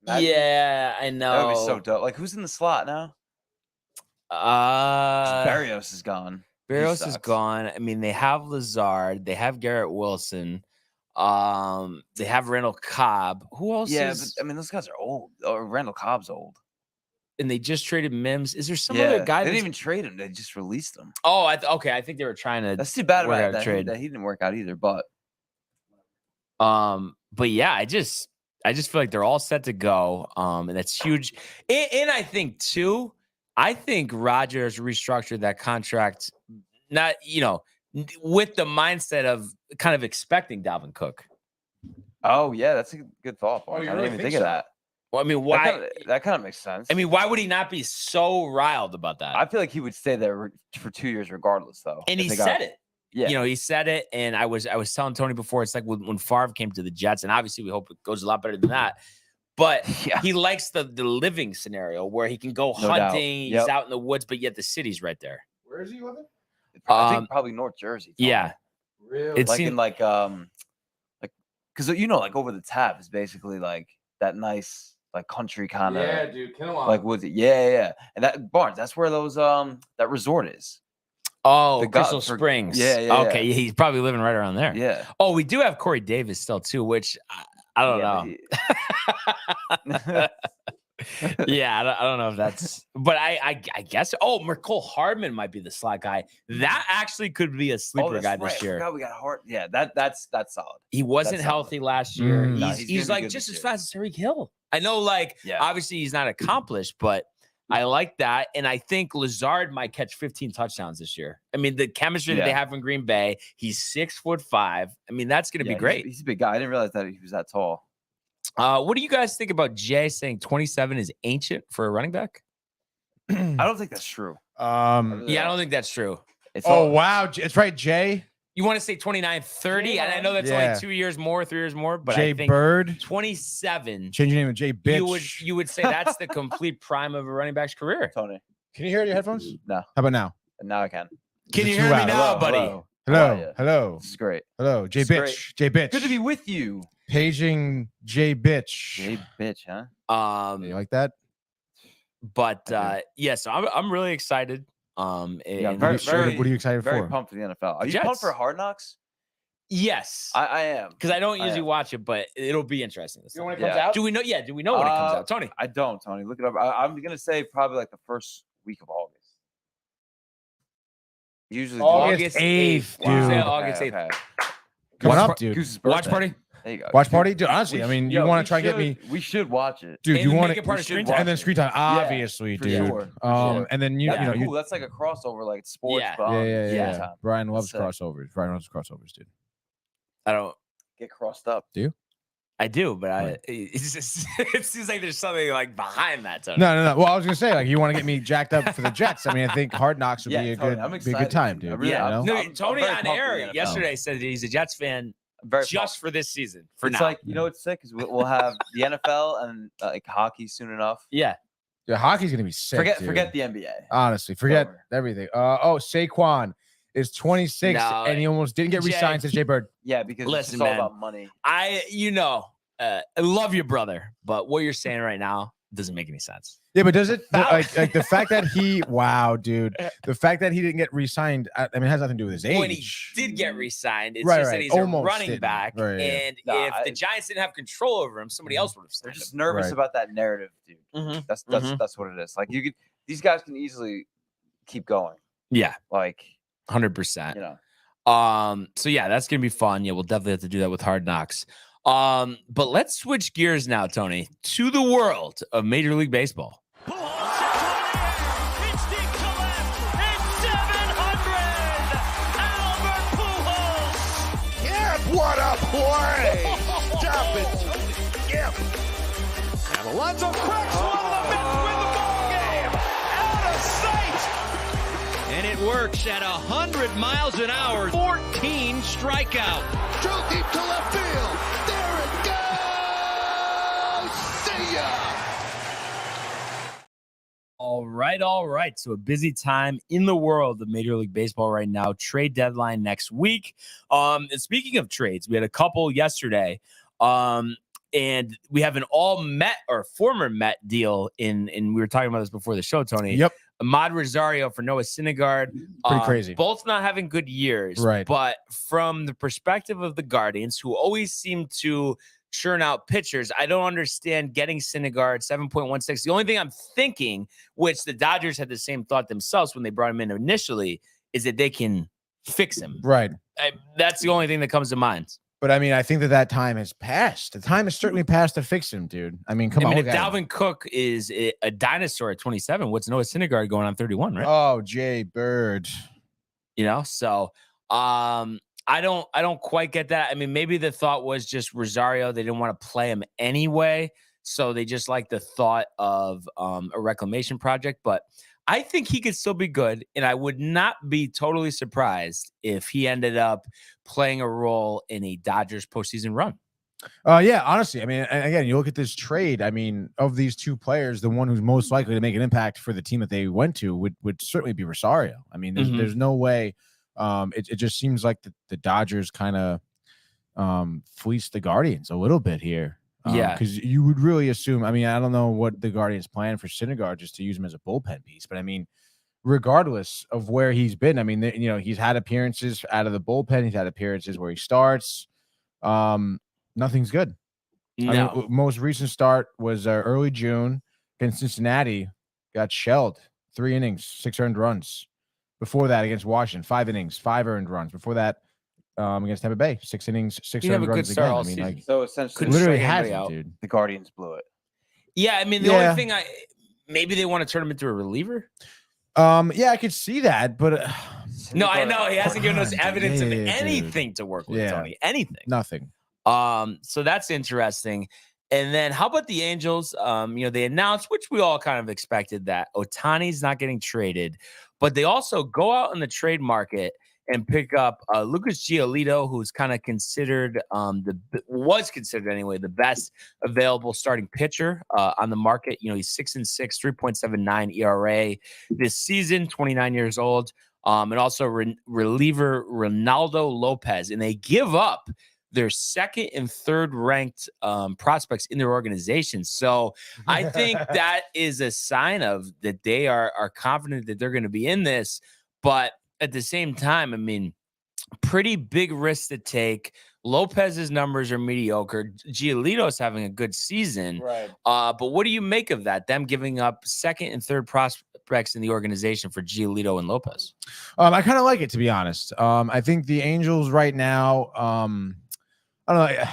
Imagine. Yeah, I know. That would be so dope. Like, who's in the slot now? Berrios is gone. Barrios is gone. I mean, they have Lazard. They have Garrett Wilson. They have Randall Cobb. Who else? Yeah, but I mean, those guys are old. Or Randall Cobb's old. And they just traded Mims. Is there some other guy? They didn't even trade him. They just released him. Oh, okay. I think they were trying to. That's too bad about that. Trade. That he didn't work out either. But yeah, I just feel like they're all set to go. And that's huge. And I think too. I think Rodgers restructured that contract, not with the mindset of kind of expecting Dalvin Cook. Oh yeah, that's a good thought. I didn't even think of that. Well, I mean, why? That kind of makes sense. I mean, why would he not be so riled about that? I feel like he would stay there for 2 years regardless, though. And he said it. Yeah, he said it. And I was telling Tony before, it's like when Favre came to the Jets, and obviously we hope it goes a lot better than that. But he likes the living scenario where he can go hunting. He's out in the woods, but yet the city's right there. Where is he living? I think probably North Jersey. Yeah, really? It like seemed, in like because like over the tap is basically like that nice like country kind of dude, like woodsy. Yeah. And that Barnes, that's where those that resort is. Oh, Crystal Springs. Yeah. Okay, he's probably living right around there. Yeah. Oh, we do have Corey Davis still too, which I don't know. Yeah, I don't know if that's, but I guess. Oh, Mercole Hardman might be the slot guy. That actually could be a sleeper guy this year. I forgot we got Hart. Yeah, that's solid. He wasn't healthy last year. He's like just as fast as Tyreek Hill. I know, obviously he's not accomplished, but I like that. And I think Lazard might catch 15 touchdowns this year. I mean, the chemistry that they have in Green Bay, he's 6'5". I mean, that's going to be great. He's a big guy. I didn't realize that he was that tall. What do you guys think about Jay saying 27 is ancient for a running back? I don't think that's true. I don't think that's true. Wow. It's right, Jay. You want to say 29, 30? And I know that's only 2 years more, 3 years more, but Jay I think Bird. 27. Change your name to Jay Bitch. You would say that's the complete prime of a running back's career. Tony. Can you hear it in your headphones? No. How about now? Now I can. Can you hear me now, buddy? Hello. This is great. Hello. Jay Bitch. Jay Bitch. Good to be with you. Paging Jay Bitch. Jay Bitch, huh? You like that? But so I'm really excited. What are you excited for? Very pumped for the NFL. Are you pumped for Hard Knocks? Yes, I am, because I don't usually watch it, but it'll be interesting. You know when it comes out? Do we know? Yeah, do we know when it comes out, Tony? I don't, Tony. Look it up. I'm gonna say probably like the first week of August. Usually August 8th, dude. August 8th. Okay. What up, dude? Watch party. There you go. Watch party, dude. Honestly, I mean, you want to try and get me? We should watch it, dude. You want to part of screen time, and then screen time, obviously, dude. Sure. And then you that's like a crossover, like sports. Yeah. Brian loves crossovers. Dude. I don't get crossed up. Do you? I do, but it seems like there's something like behind that. Tony. No. Well, I was gonna say, like, you want to get me jacked up for the Jets. I mean, I think Hard Knocks would be a good time, dude. Tony on air yesterday said he's a Jets fan just for this season. It's like, it's sick because we'll have the NFL and like hockey soon enough. Yeah, hockey's gonna be sick. Forget the NBA. Honestly, forget everything. Saquon is 26 and he almost didn't get re-signed to Jay Bird. Yeah, because it's all about money. I love your brother, but what you're saying right now doesn't make any sense. Yeah, but does it like the fact that the fact that he didn't get re-signed, I mean, it has nothing to do with his age. When he did get re-signed, it's just that he's a running back, and if the Giants didn't have control over him, somebody else would have signed him. They're just nervous about that narrative, dude. That's what it is. Like these guys can easily keep going. Yeah, like 100%. So yeah, that's gonna be fun. Yeah, we'll definitely have to do that with Hard Knocks. But let's switch gears now, Tony, to the world of Major League Baseball. It's deep to left. It's 700. Albert Pujols. Yep, what a play! Stop it. Yep. And Alonso cracks one. The Mets win the ball game. Out of sight. And it works at 100 miles an hour. 14 strikeout. Drove deep to left field. There it goes. See ya. All right. So a busy time in the world of Major League Baseball right now. Trade deadline next week. And speaking of trades, we had a couple yesterday. And we have an all Met or former Met deal in we were talking about this before the show, Tony. Yep. Ahmad Rosario for Noah Syndergaard. Pretty crazy. Both not having good years. Right. But from the perspective of the Guardians, who always seem to churn out pitchers, I don't understand getting Syndergaard 7.16. The only thing I'm thinking, which the Dodgers had the same thought themselves when they brought him in initially, is that they can fix him. Right. That's the only thing that comes to mind. But I mean, I think that time has passed. The time has certainly passed to fix him, dude. I mean, come on. If Dalvin Cook is a dinosaur at 27, what's Noah Syndergaard going on 31, right? Oh, Jay Bird. So I don't quite get that. I mean, maybe the thought was just Rosario. They didn't want to play him anyway, so they just like the thought of a reclamation project. But I think he could still be good, and I would not be totally surprised if he ended up playing a role in a Dodgers postseason run. Yeah, honestly, I mean, again, you look at this trade. I mean, of these two players, the one who's most likely to make an impact for the team that they went to would certainly be Rosario. I mean, there's no way. It just seems like the Dodgers kind of fleeced the Guardians a little bit here. Because you would really assume. I mean, I don't know what the Guardians plan for Syndergaard, just to use him as a bullpen piece. But I mean, regardless of where he's been, I mean, he's had appearances out of the bullpen. He's had appearances where he starts. Nothing's good. No. I mean, most recent start was early June against Cincinnati. Got shelled. 3 innings, 6 earned runs. Before that, against Washington, 5 innings, 5 earned runs. Before that, against Tampa Bay, 6 innings, 6 earned runs again. I mean, like, So essentially, literally strike has anybody it, out. dude. the Guardians blew it. Yeah, I mean, the only thing maybe they want to turn him into a reliever. Yeah, I could see that, but No, I know he hasn't given us evidence of Yeah, anything to work with, Yeah. Tony. Anything. nothing. So that's interesting. And then how about the Angels? They announced, which we all kind of expected, that Ohtani's not getting traded, but they also go out in the trade market and pick up Lucas Giolito, who's kind of considered was considered anyway the best available starting pitcher on the market. He's 6-6, 3.79 ERA this season, 29 years old, and also reliever Ronaldo Lopez, and they give up their second and third ranked prospects in their organization. So I think that is a sign of that they are confident that they're going to be in this. But at the same time, I mean, pretty big risk to take. Lopez's numbers are mediocre. Giolito's having a good season. Right. But what do you make of that? Them giving up second and third prospects in the organization for Giolito and Lopez? I kind of like it, to be honest. I think the Angels right now, I don't know.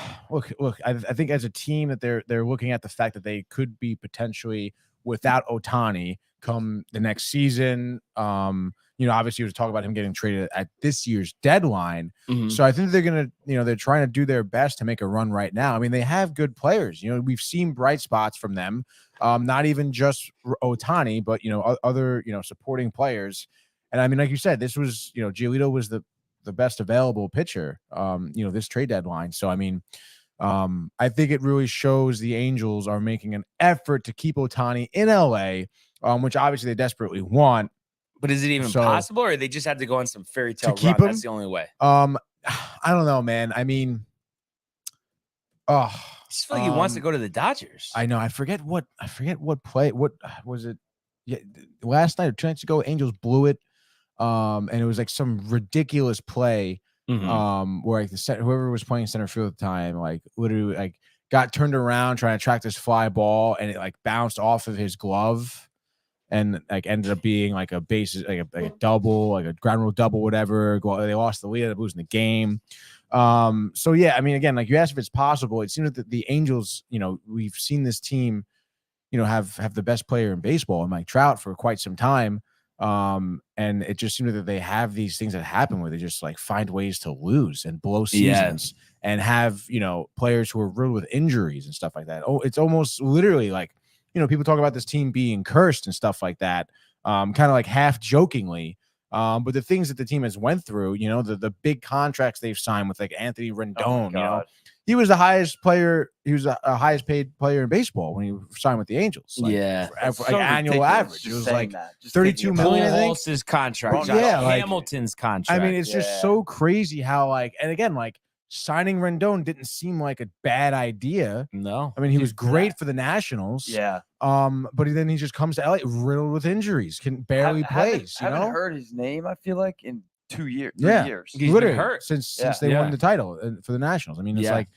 Look. I think as a team that they're looking at the fact that they could be potentially without Ohtani come the next season. Obviously, we was talking about him getting traded at this year's deadline. Mm-hmm. So I think they're gonna, they're trying to do their best to make a run right now. I mean, they have good players. We've seen bright spots from them. Not even just Ohtani, but other supporting players. And I mean, like you said, this was Giolito was the best available pitcher, this trade deadline. So, I mean, I think it really shows the Angels are making an effort to keep Ohtani in LA, which obviously they desperately want. But is it even possible, or they just had to go on some fairy tale keep run? him? That's the only way. I don't know, man. I mean, I just feel like he wants to go to the Dodgers. I know. I forget what play. What was it? Yeah, last night or 2 nights ago, Angels blew it. And it was like some ridiculous play, where like whoever was playing center field at the time, like literally like got turned around trying to track this fly ball, and it like bounced off of his glove, and like ended up being like a basis, like a double, like a ground rule double, whatever. They lost the lead, losing the game. So yeah, I mean, again, like you asked if it's possible. It seems that the Angels, we've seen this team, have the best player in baseball, and Mike Trout, for quite some time. And it just seems that they have these things that happen where they just like find ways to lose and blow seasons and have, players who are riddled with injuries and stuff like that. Oh, it's almost literally like, people talk about this team being cursed and stuff like that, kind of like half jokingly. But the things that the team has went through, the big contracts they've signed with like Anthony Rendon, he was the highest player. He was the highest paid player in baseball when he signed with the Angels. Like, for so annual average. It was like 32 million. Pulse's contract. Hamilton's contract. I mean, it's just so crazy how like, and again, like signing Rendon didn't seem like a bad idea. No, I mean, he was great for the Nationals. Yeah. But then he just comes to LA riddled with injuries, can barely plays. Haven't heard his name, I feel like, in 2 years. 3 years. He's literally hurt since they won the title for the Nationals. I mean, it's like,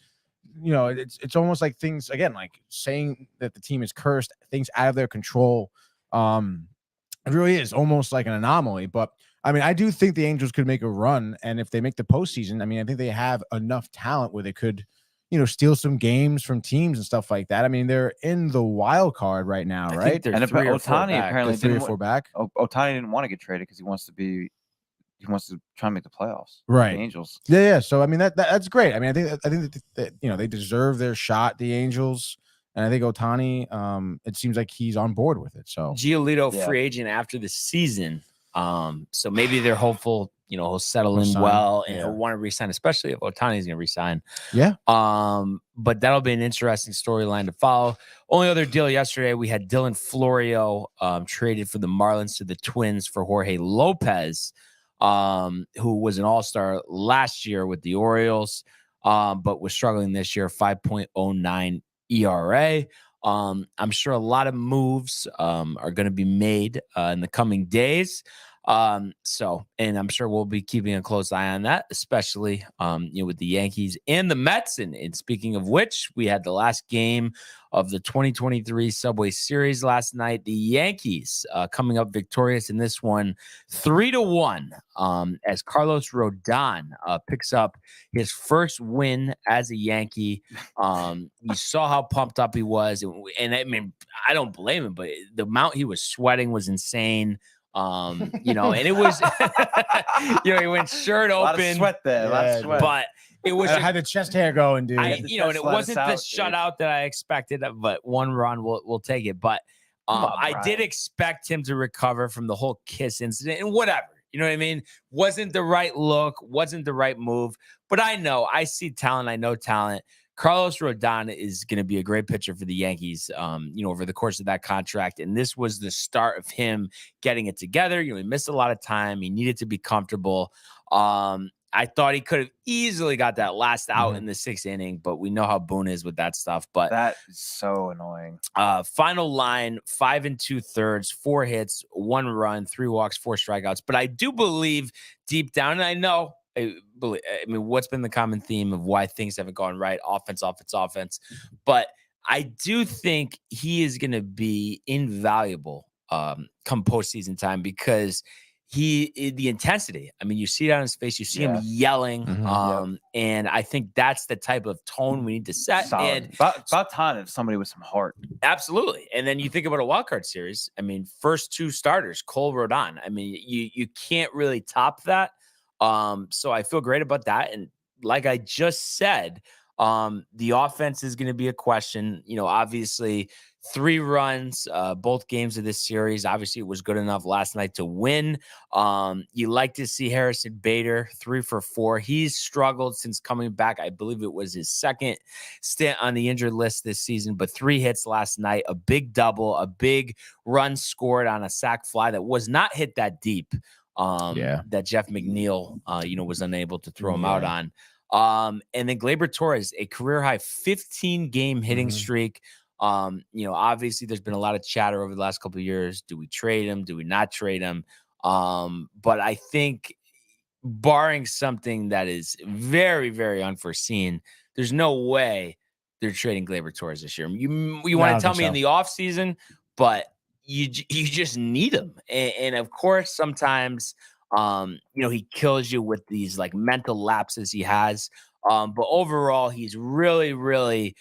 it's almost like things, again, like saying that the team is cursed, things out of their control. It really is almost like an anomaly. But I mean, I do think the Angels could make a run, and if they make the postseason, I mean, I think they have enough talent where they could, steal some games from teams and stuff like that. I mean, they're in the wild card right now, right? And Ohtani apparently 3 or 4 back. Ohtani didn't want to get traded because he wants to try and make the playoffs. Right. The Angels. Yeah. So I mean, that's great. I mean, I think that they deserve their shot, the Angels. And I think Ohtani, it seems like he's on board with it. So Giolito, free agent after the season. So maybe they're hopeful, he'll settle in well and he'll want to resign, especially if Ohtani's going to resign. Yeah. But that'll be an interesting storyline to follow. Only other deal yesterday, we had Dylan Florio traded for the Marlins to the Twins for Jorge Lopez, who was an all-star last year with the Orioles, but was struggling this year, 5.09 ERA. I'm sure a lot of moves are going to be made in the coming days. And I'm sure we'll be keeping a close eye on that, especially with the Yankees and the Mets. And speaking of which, we had the last game of the 2023 Subway Series last night. The Yankees coming up victorious in this one, 3-1, as Carlos Rodon picks up his first win as a Yankee. You saw how pumped up he was, and I mean, I don't blame him, but the amount he was sweating was insane. And it was, he went shirt open. A lot of sweat there. A lot of sweat. But it was I had the chest hair going, dude. and it wasn't the shutout that I expected, but one run we'll take it. But I did expect him to recover from the whole kiss incident and whatever. You know what I mean? Wasn't the right look, wasn't the right move. But I see talent. I know talent. Carlos Rodon is going to be a great pitcher for the Yankees, over the course of that contract. And this was the start of him getting it together. He missed a lot of time. He needed to be comfortable. I thought he could have easily got that last out in the 6th inning, but we know how Boone is with that stuff. But that is so annoying. Final line, 5 2/3, 4 hits, 1 run, 3 walks, 4 strikeouts. But I do believe deep down, and I know, what's been the common theme of why things haven't gone right? Offense. But I do think he is going to be invaluable come postseason time because the intensity. I mean, you see it on his face. You see him yelling. And I think that's the type of tone we need to set. Solid. And about time if somebody with some heart. Absolutely. And then you think about a wild card series. I mean, first 2 starters, Cole Rodon. I mean, you can't really top that. So I feel great about that. And like I just said, the offense is going to be a question. Obviously 3 runs, both games of this series. Obviously, it was good enough last night to win. You like to see Harrison Bader 3 for 4. He's struggled since coming back. I believe it was his 2nd stint on the injured list this season, but 3 hits last night, a big double, a big run scored on a sac fly that was not hit that deep. That Jeff McNeil, was unable to throw him out on. And then Gleyber Torres, a career high 15-game hitting streak. Obviously there's been a lot of chatter over the last couple of years. Do we trade him? Do we not trade him? But I think barring something that is very, very unforeseen, there's no way they're trading Gleyber Torres this year. You want to tell me in the offseason, but you just need him. And of course, sometimes, he kills you with these like mental lapses he has. But overall, he's really, really,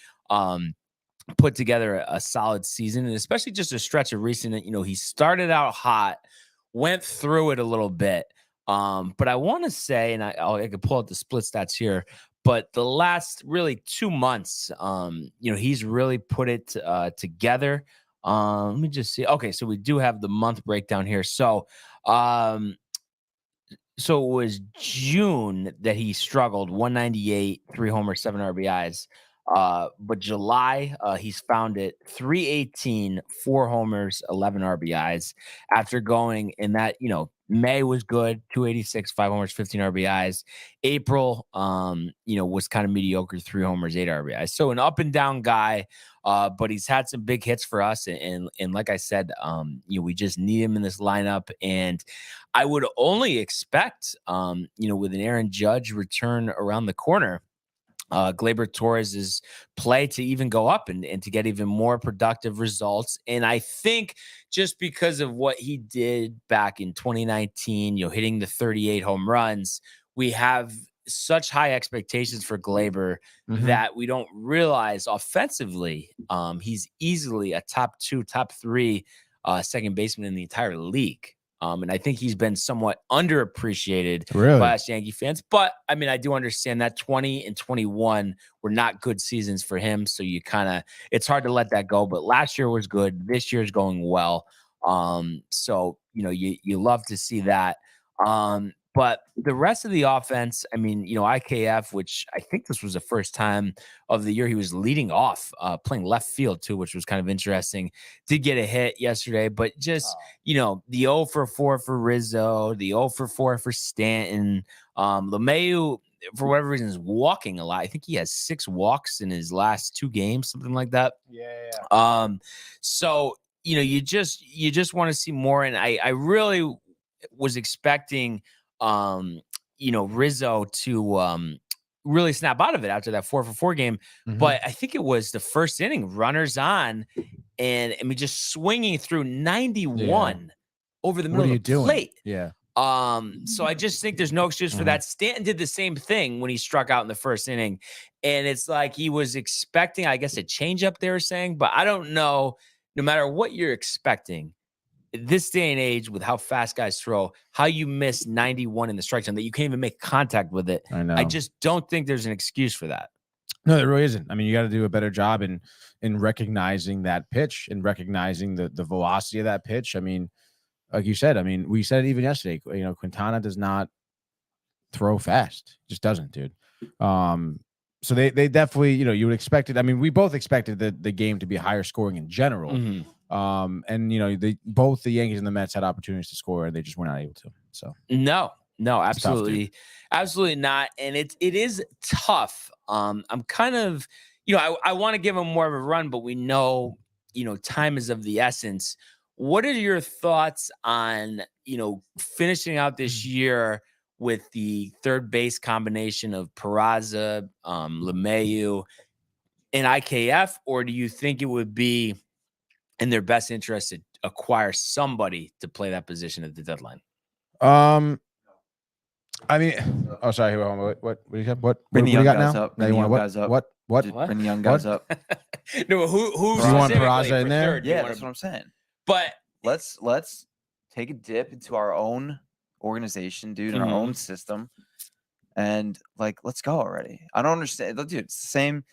put together a solid season, and especially just a stretch of recent. He started out hot, went through it a little bit. But I want to say, and I could pull out the split stats here, but the last really 2 months, he's really put it together. Let me just see. Okay, so we do have the month breakdown here. So it was June that he struggled, 198, 3 homers, 7 RBIs. But July, he's found it 318, 4 homers, 11 RBIs after going in that, May was good, 286, 5 homers, 15 RBIs. April, was kind of mediocre, 3 homers, 8 RBIs. So an up and down guy, but he's had some big hits for us. And like I said, we just need him in this lineup. And I would only expect, with an Aaron Judge return around the corner, Gleyber Torres's play to even go up and to get even more productive results. And I think just because of what he did back in 2019, hitting the 38 home runs, we have such high expectations for Gleyber that we don't realize offensively, he's easily a top 2, top 3 second baseman in the entire league. And I think he's been somewhat underappreciated by us Yankee fans. But, I do understand that 20 and 21 were not good seasons for him. So it's hard to let that go. But last year was good. This year's going well. So, you love to see that. But the rest of the offense, IKF, which I think this was the first time of the year he was leading off, playing left field too, which was kind of interesting. Did get a hit yesterday, but just, the 0 for 4 for Rizzo, the 0 for 4 for Stanton. LeMahieu, for whatever reason, is walking a lot. I think he has 6 walks in his last 2 games, something like that. Yeah. So, you just want to see more. And I really was expecting Rizzo to really snap out of it after that 4 for 4 game. But I think it was the first inning, runners on, and just swinging through 91 over the middle of the plate. Yeah. So I just think there's no excuse for that. Stanton did the same thing when he struck out in the first inning, and it's like he was expecting, I guess, a changeup, they were saying, but I don't know. No matter what you're expecting, this day and age, with how fast guys throw, how you miss 91 in the strike zone, that you can't even make contact with it. I know. I just don't think there's an excuse for that. No, there really isn't. You got to do a better job in recognizing that pitch and recognizing the velocity of that pitch. Like you said, we said it even yesterday. Quintana does not throw fast. Just doesn't, dude. So they definitely, you would expect it. We both expected the game to be higher scoring in general. And both the Yankees and the Mets had opportunities to score, and they just were not able to. So no, absolutely not. And it is tough. I'm kind of, I want to give him more of a run, but we know, time is of the essence. What are your thoughts on, finishing out this year with the third base combination of Peraza, LeMahieu, and IKF, or do you think it would be in their best interest to acquire somebody to play that position at the deadline? Oh, sorry. What do you have? What do you got now? Bring the young guys up. What? Bring the young guys up. No, who you want Peraza in there? Yeah, that's what I'm saying. But let's take a dip into our own organization, dude, in our own system, and let's go already. I don't understand, dude. It's the same.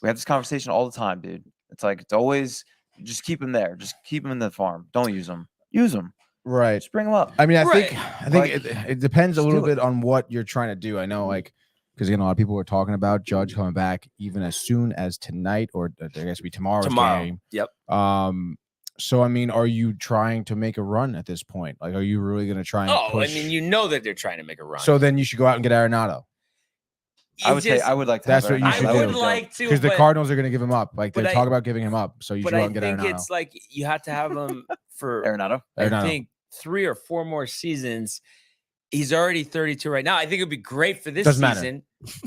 We have this conversation all the time, dude. It's always just keep them there. Just keep them in the farm. Don't use them. Use them. Right. Just bring them up. I think it depends a little bit on what you're trying to do. I know, because a lot of people were talking about Judge coming back even as soon as tonight, or I guess be tomorrow's game. Yep. So are you trying to make a run at this point? Are you really going to try and push? That they're trying to make a run. So then you should go out and get Arenado. I would like to. That's what you should do. I would like to, because the Cardinals are going to give him up. They're talking about giving him up. So you should go out and get Arenado. But I think it's you have to have him for Arenado. I think 3 or 4 more seasons. He's already 32 right now. I think it would be great for this season.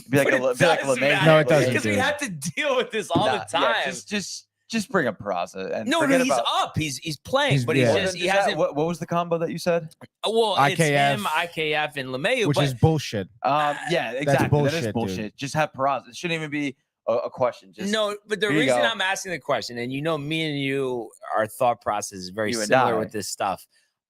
Be like a No, it doesn't. Because we have to deal with this all the time. Yeah, just just bring up Peraza and No, forget he's about, up. He's playing, but he's yeah. just he hasn't. What was the combo that you said? Well, it's IKF, him, IKF, and LeMahieu, which but is bullshit. Yeah, exactly. That bullshit, is dude. bullshit. Just have Peraza. It shouldn't even be a question. Just no. But the here you reason go. I'm asking the question, and me and you, our thought process is very You and similar I. with this stuff.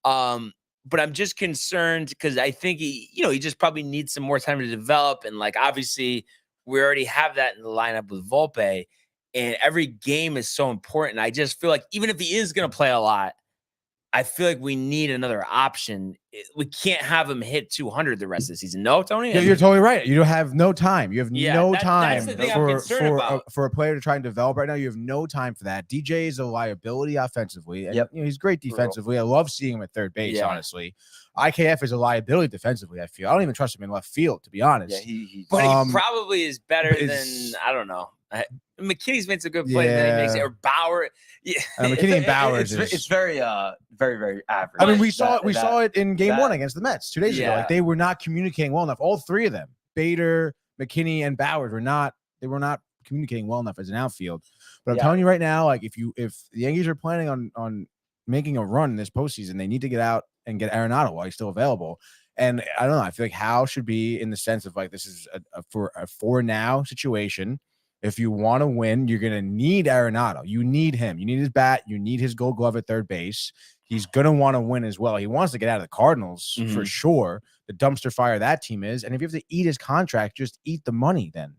But I'm just concerned because I think he just probably needs some more time to develop, and like obviously we already have that in the lineup with Volpe. And every game is so important. I just feel like even if he is going to play a lot, I feel like we need another option. We can't have him hit 200 the rest of the season. No, Tony? Yeah, you're totally right. You have no time. You have Yeah, no that's time the thing I'm concerned about. for a player to try and develop right now. You have no time for that. DJ is a liability offensively. And, he's great defensively. I love seeing him at third base, honestly. IKF is a liability defensively, I feel. I don't even trust him in left field, to be honest. Yeah, he probably is better than, I don't know. McKinney's made some good plays. Then he makes it, or Bauer. Yeah, McKinney and Bowers. It's very, very, very average. I mean, we saw it in Game 1 against the Mets 2 days ago. Yeah. Like they were not communicating well enough. All three of them, Bader, McKinney, and Bowers, were not communicating well enough as an outfield. But I'm telling you right now, like if the Yankees are planning on making a run this postseason, they need to get out and get Arenado while he's still available. And I don't know. I feel like Hal should be in the sense of like this is a for now situation. If you want to win, you're going to need Arenado. You need him. You need his bat. You need his Gold Glove at third base. He's going to want to win as well. He wants to get out of the Cardinals for sure. The dumpster fire that team is. And if you have to eat his contract, just eat the money then.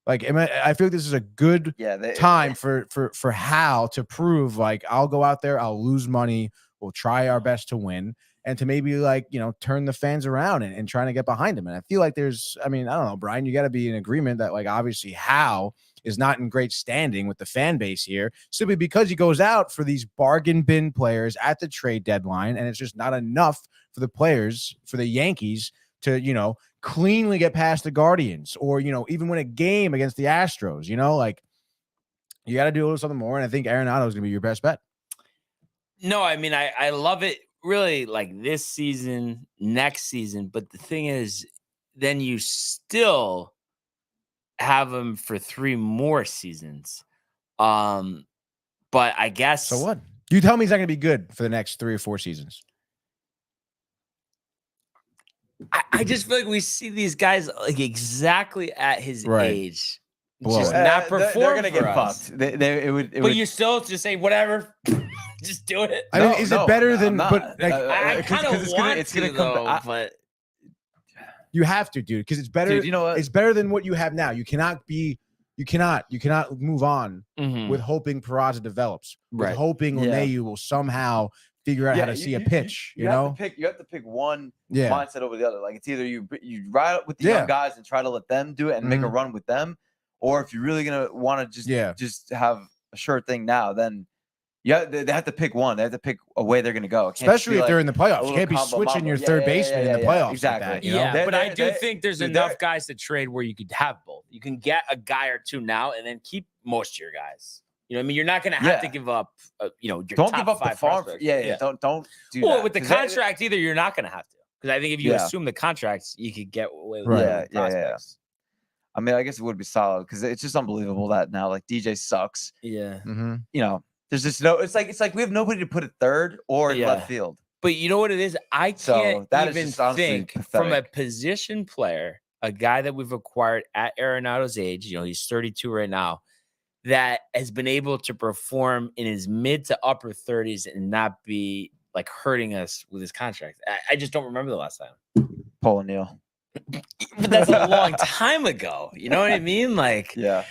Like, I feel like this is a good time for Hal to prove, like, I'll go out there, I'll lose money, we'll try our best to win, and to maybe, like, turn the fans around and trying to get behind him. And I feel like I don't know, Brian, you got to be in agreement that, like, obviously Hal is not in great standing with the fan base here, simply because he goes out for these bargain bin players at the trade deadline, and it's just not enough for the players, for the Yankees to, cleanly get past the Guardians or, even win a game against the Astros, like you got to do a little something more. And I think Arenado is going to be your best bet. No, I mean, I love it really like this season, next season. But the thing is, then you still have him for 3 more seasons. But I guess. So what? You tell me he's not going to be good for the next 3 or 4 seasons. I just feel like we see these guys like exactly at his age. Well, just not perform. They're gonna for get us. fucked. It would. You still just say whatever. Just do it. I mean, is it better than? But like, I kind of want it's gonna to, come though, back. but you have to, dude, because it's better. Dude, you know what? It's better than what you have now. You cannot move on with hoping Peraza develops. With hoping LeMahieu will somehow figure out how to see a pitch. You know, you have to pick one Yeah. mindset over the other. Like it's either you ride it with the young guys and try to let them do it and make a run with them, or if you're really gonna want to just have a sure thing now, then they have to pick one. They have to pick a way they're gonna go. Especially if they're in the playoffs. You can't be switching your third baseman in the playoffs. Exactly. Like that, you know? But I do think there's enough guys to trade where you could have both. You can get a guy or two now and then keep most of your guys. You know what I mean? You're not going to have to give up, your don't top give up 5 the farm. prospects. Don't do well, that. with the contract, either you're not going to have to. Because I think if you assume the contracts, you could get away with prospects. I mean, I guess it would be solid because it's just unbelievable that now, like, DJ sucks. Yeah. There's just no. It's like we have nobody to put at third or in left field. But you know what it is? I can't that is even just honestly think from a position player, a guy that we've acquired at Arenado's age, he's 32 right now, that has been able to perform in his mid to upper 30s and not be like hurting us with his contract. I just don't remember the last time. Paul O'Neill. But that's a long time ago. You know what I mean? Like, but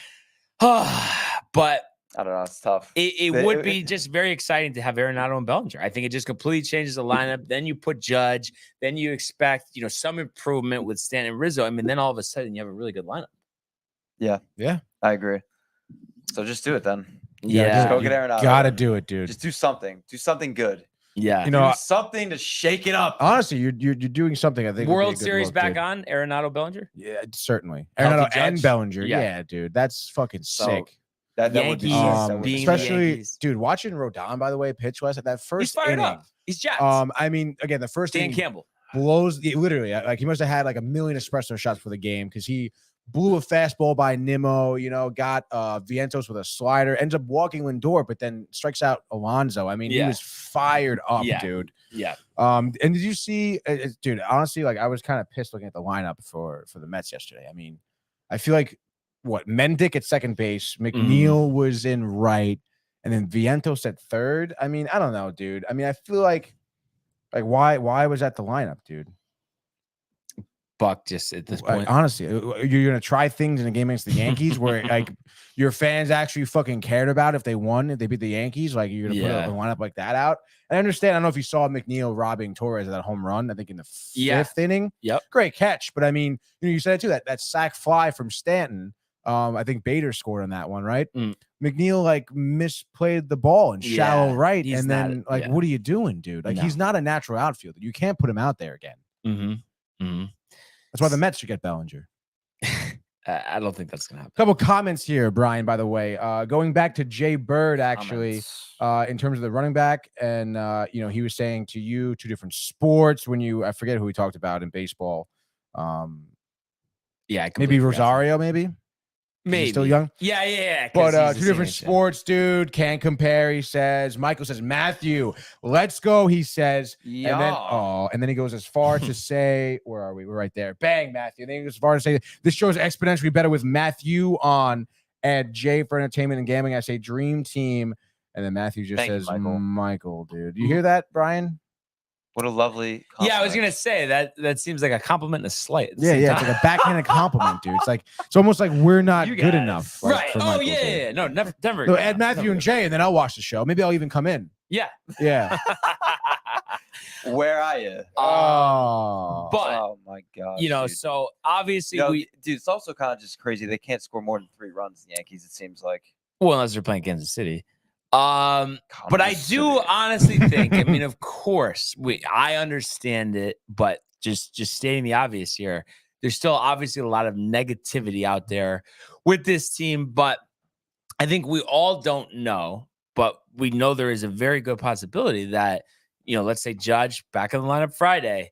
I don't know. It's tough. It would be just very exciting to have Arenado and Bellinger. I think it just completely changes the lineup. Then you put Judge. Then you expect, some improvement with Stan and Rizzo. I mean, then all of a sudden you have a really good lineup. Yeah. I agree. So just do it then. Yeah. Just go get Arenado. Gotta do it, dude. Just do something. Do something good. Yeah. Do something to shake it up. Honestly, you're doing something. I think World Series back on Arenado Bellinger. Yeah, certainly. Healthy Arenado Judge? and Bellinger. Yeah. Yeah, dude, that's fucking sick. That would be Yankees being the especially, Yankees. dude, watching Rodon, by the way, pitch last at that first He's fired inning. up. He's jacked. I mean, again, the first Dan inning Campbell. blows literally like he must have had like a million espresso shots for the game because he blew a fastball by Nimmo, got Vientos with a slider, ends up walking Lindor, but then strikes out Alonso. I mean, he was fired up, dude. Yeah. And did you see, dude, honestly, like I was kind of pissed looking at the lineup for the Mets yesterday. I mean, I feel like Mendick at second base, McNeil was in right, and then Vientos at third. I mean, I don't know, dude. I mean, I feel like why was that the lineup, dude? Buck just at this point. Honestly, you're gonna try things in a game against the Yankees where like your fans actually fucking cared about if they won, if they beat the Yankees. Like you're gonna put a lineup like that out. And I understand. I don't know if you saw McNeil robbing Torres of that home run. I think in the fifth inning. Yep, great catch. But I mean, you said it too. That sac fly from Stanton. I think Bader scored on that one, right? McNeil like misplayed the ball in shallow right, and then what are you doing, dude? Like he's not a natural outfielder. You can't put him out there again. That's why the Mets should get Bellinger. I don't think that's gonna happen. A couple comments here, Brian. By the way, going back to Jay Bird, actually, in terms of the running back, and he was saying to you 2 different sports. I forget who we talked about in baseball. Maybe Rosario, maybe. Maybe still young. Yeah. But 2 different sports, dude. Can't compare. He says. Michael says, Matthew, let's go. He says, and then he goes as far to say, where are we? We're right there. Bang, Matthew. And then he goes as far to say, this show is exponentially better with Matthew on. At J for Entertainment and Gambling. I say dream team, and then Matthew just says Michael, dude. You hear that, Brian? What a lovely compliment. Yeah, I was gonna say that seems like a compliment and a slight. It's like a backhanded compliment, dude. It's almost like we're not good enough. Right. Oh, yeah. No, never. No, add Matthew and Jay, and then I'll watch the show. Maybe I'll even come in. Yeah. Where are you? Oh my God. Dude. So obviously dude, it's also kind of just crazy. They can't score more than 3 runs, the Yankees, it seems like. Well, unless they're playing Kansas City. But I do honestly think, I mean, of course, I understand it, but just stating the obvious here, there's still obviously a lot of negativity out there with this team, but I think we all don't know, but we know there is a very good possibility that, let's say Judge back in the lineup Friday,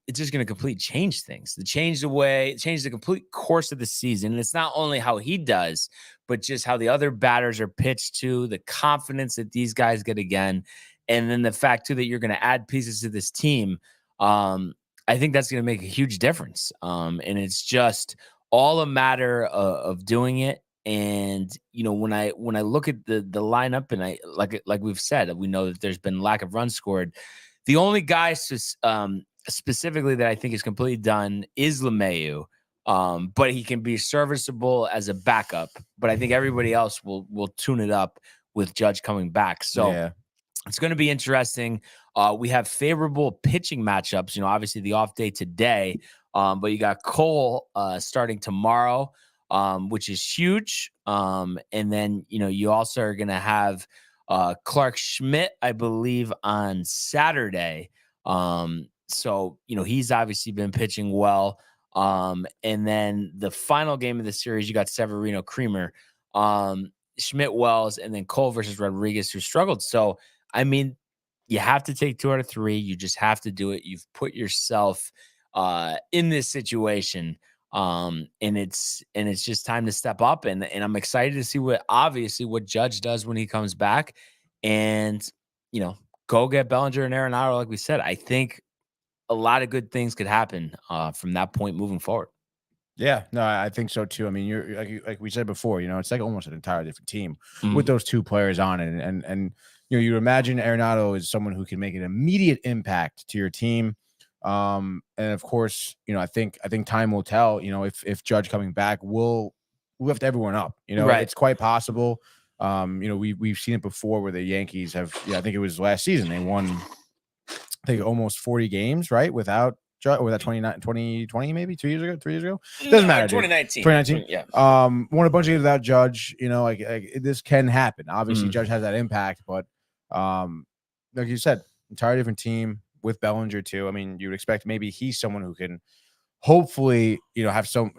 it's just going to completely change things, change the complete course of the season. And it's not only how he does, but just how the other batters are pitched to, the confidence that these guys get again. And then the fact too, that you're going to add pieces to this team. I think that's going to make a huge difference. And it's just all a matter of doing it. And, when I look at the lineup and I, like we've said, we know that there's been lack of runs scored. The only guy specifically that I think is completely done is LeMahieu. But he can be serviceable as a backup. But I think everybody else will tune it up with Judge coming back. So it's going to be interesting. We have favorable pitching matchups. Obviously the off day today, but you got Cole starting tomorrow, which is huge. And then you also are going to have Clark Schmidt, I believe, on Saturday. So he's obviously been pitching well. And then the final game of the series, you got Severino Creamer, Schmidt Wells, and then Cole versus Rodriguez, who struggled. So, I mean, you have to take 2 out of 3. You just have to do it. You've put yourself in this situation. And it's just time to step up. And I'm excited to see what Judge does when he comes back. And, go get Bellinger and Arenado, like we said. I think a lot of good things could happen from that point moving forward. Yeah, no, I think so too. I mean, you're like we said before, it's like almost an entirely different team with those 2 players on it. And you imagine Arenado is someone who can make an immediate impact to your team. And of course, I think time will tell, if Judge coming back will lift everyone up. Right. It's quite possible. We've seen it before where the Yankees have, I think it was last season, they won almost 40 games, right? Without Judge, or that 2020, maybe 3 years ago. Doesn't matter. 2019. Yeah. Won a bunch of games without Judge. Like this can happen. Obviously, Judge has that impact, but like you said, entirely different team with Bellinger too. I mean, you would expect maybe he's someone who can hopefully, have some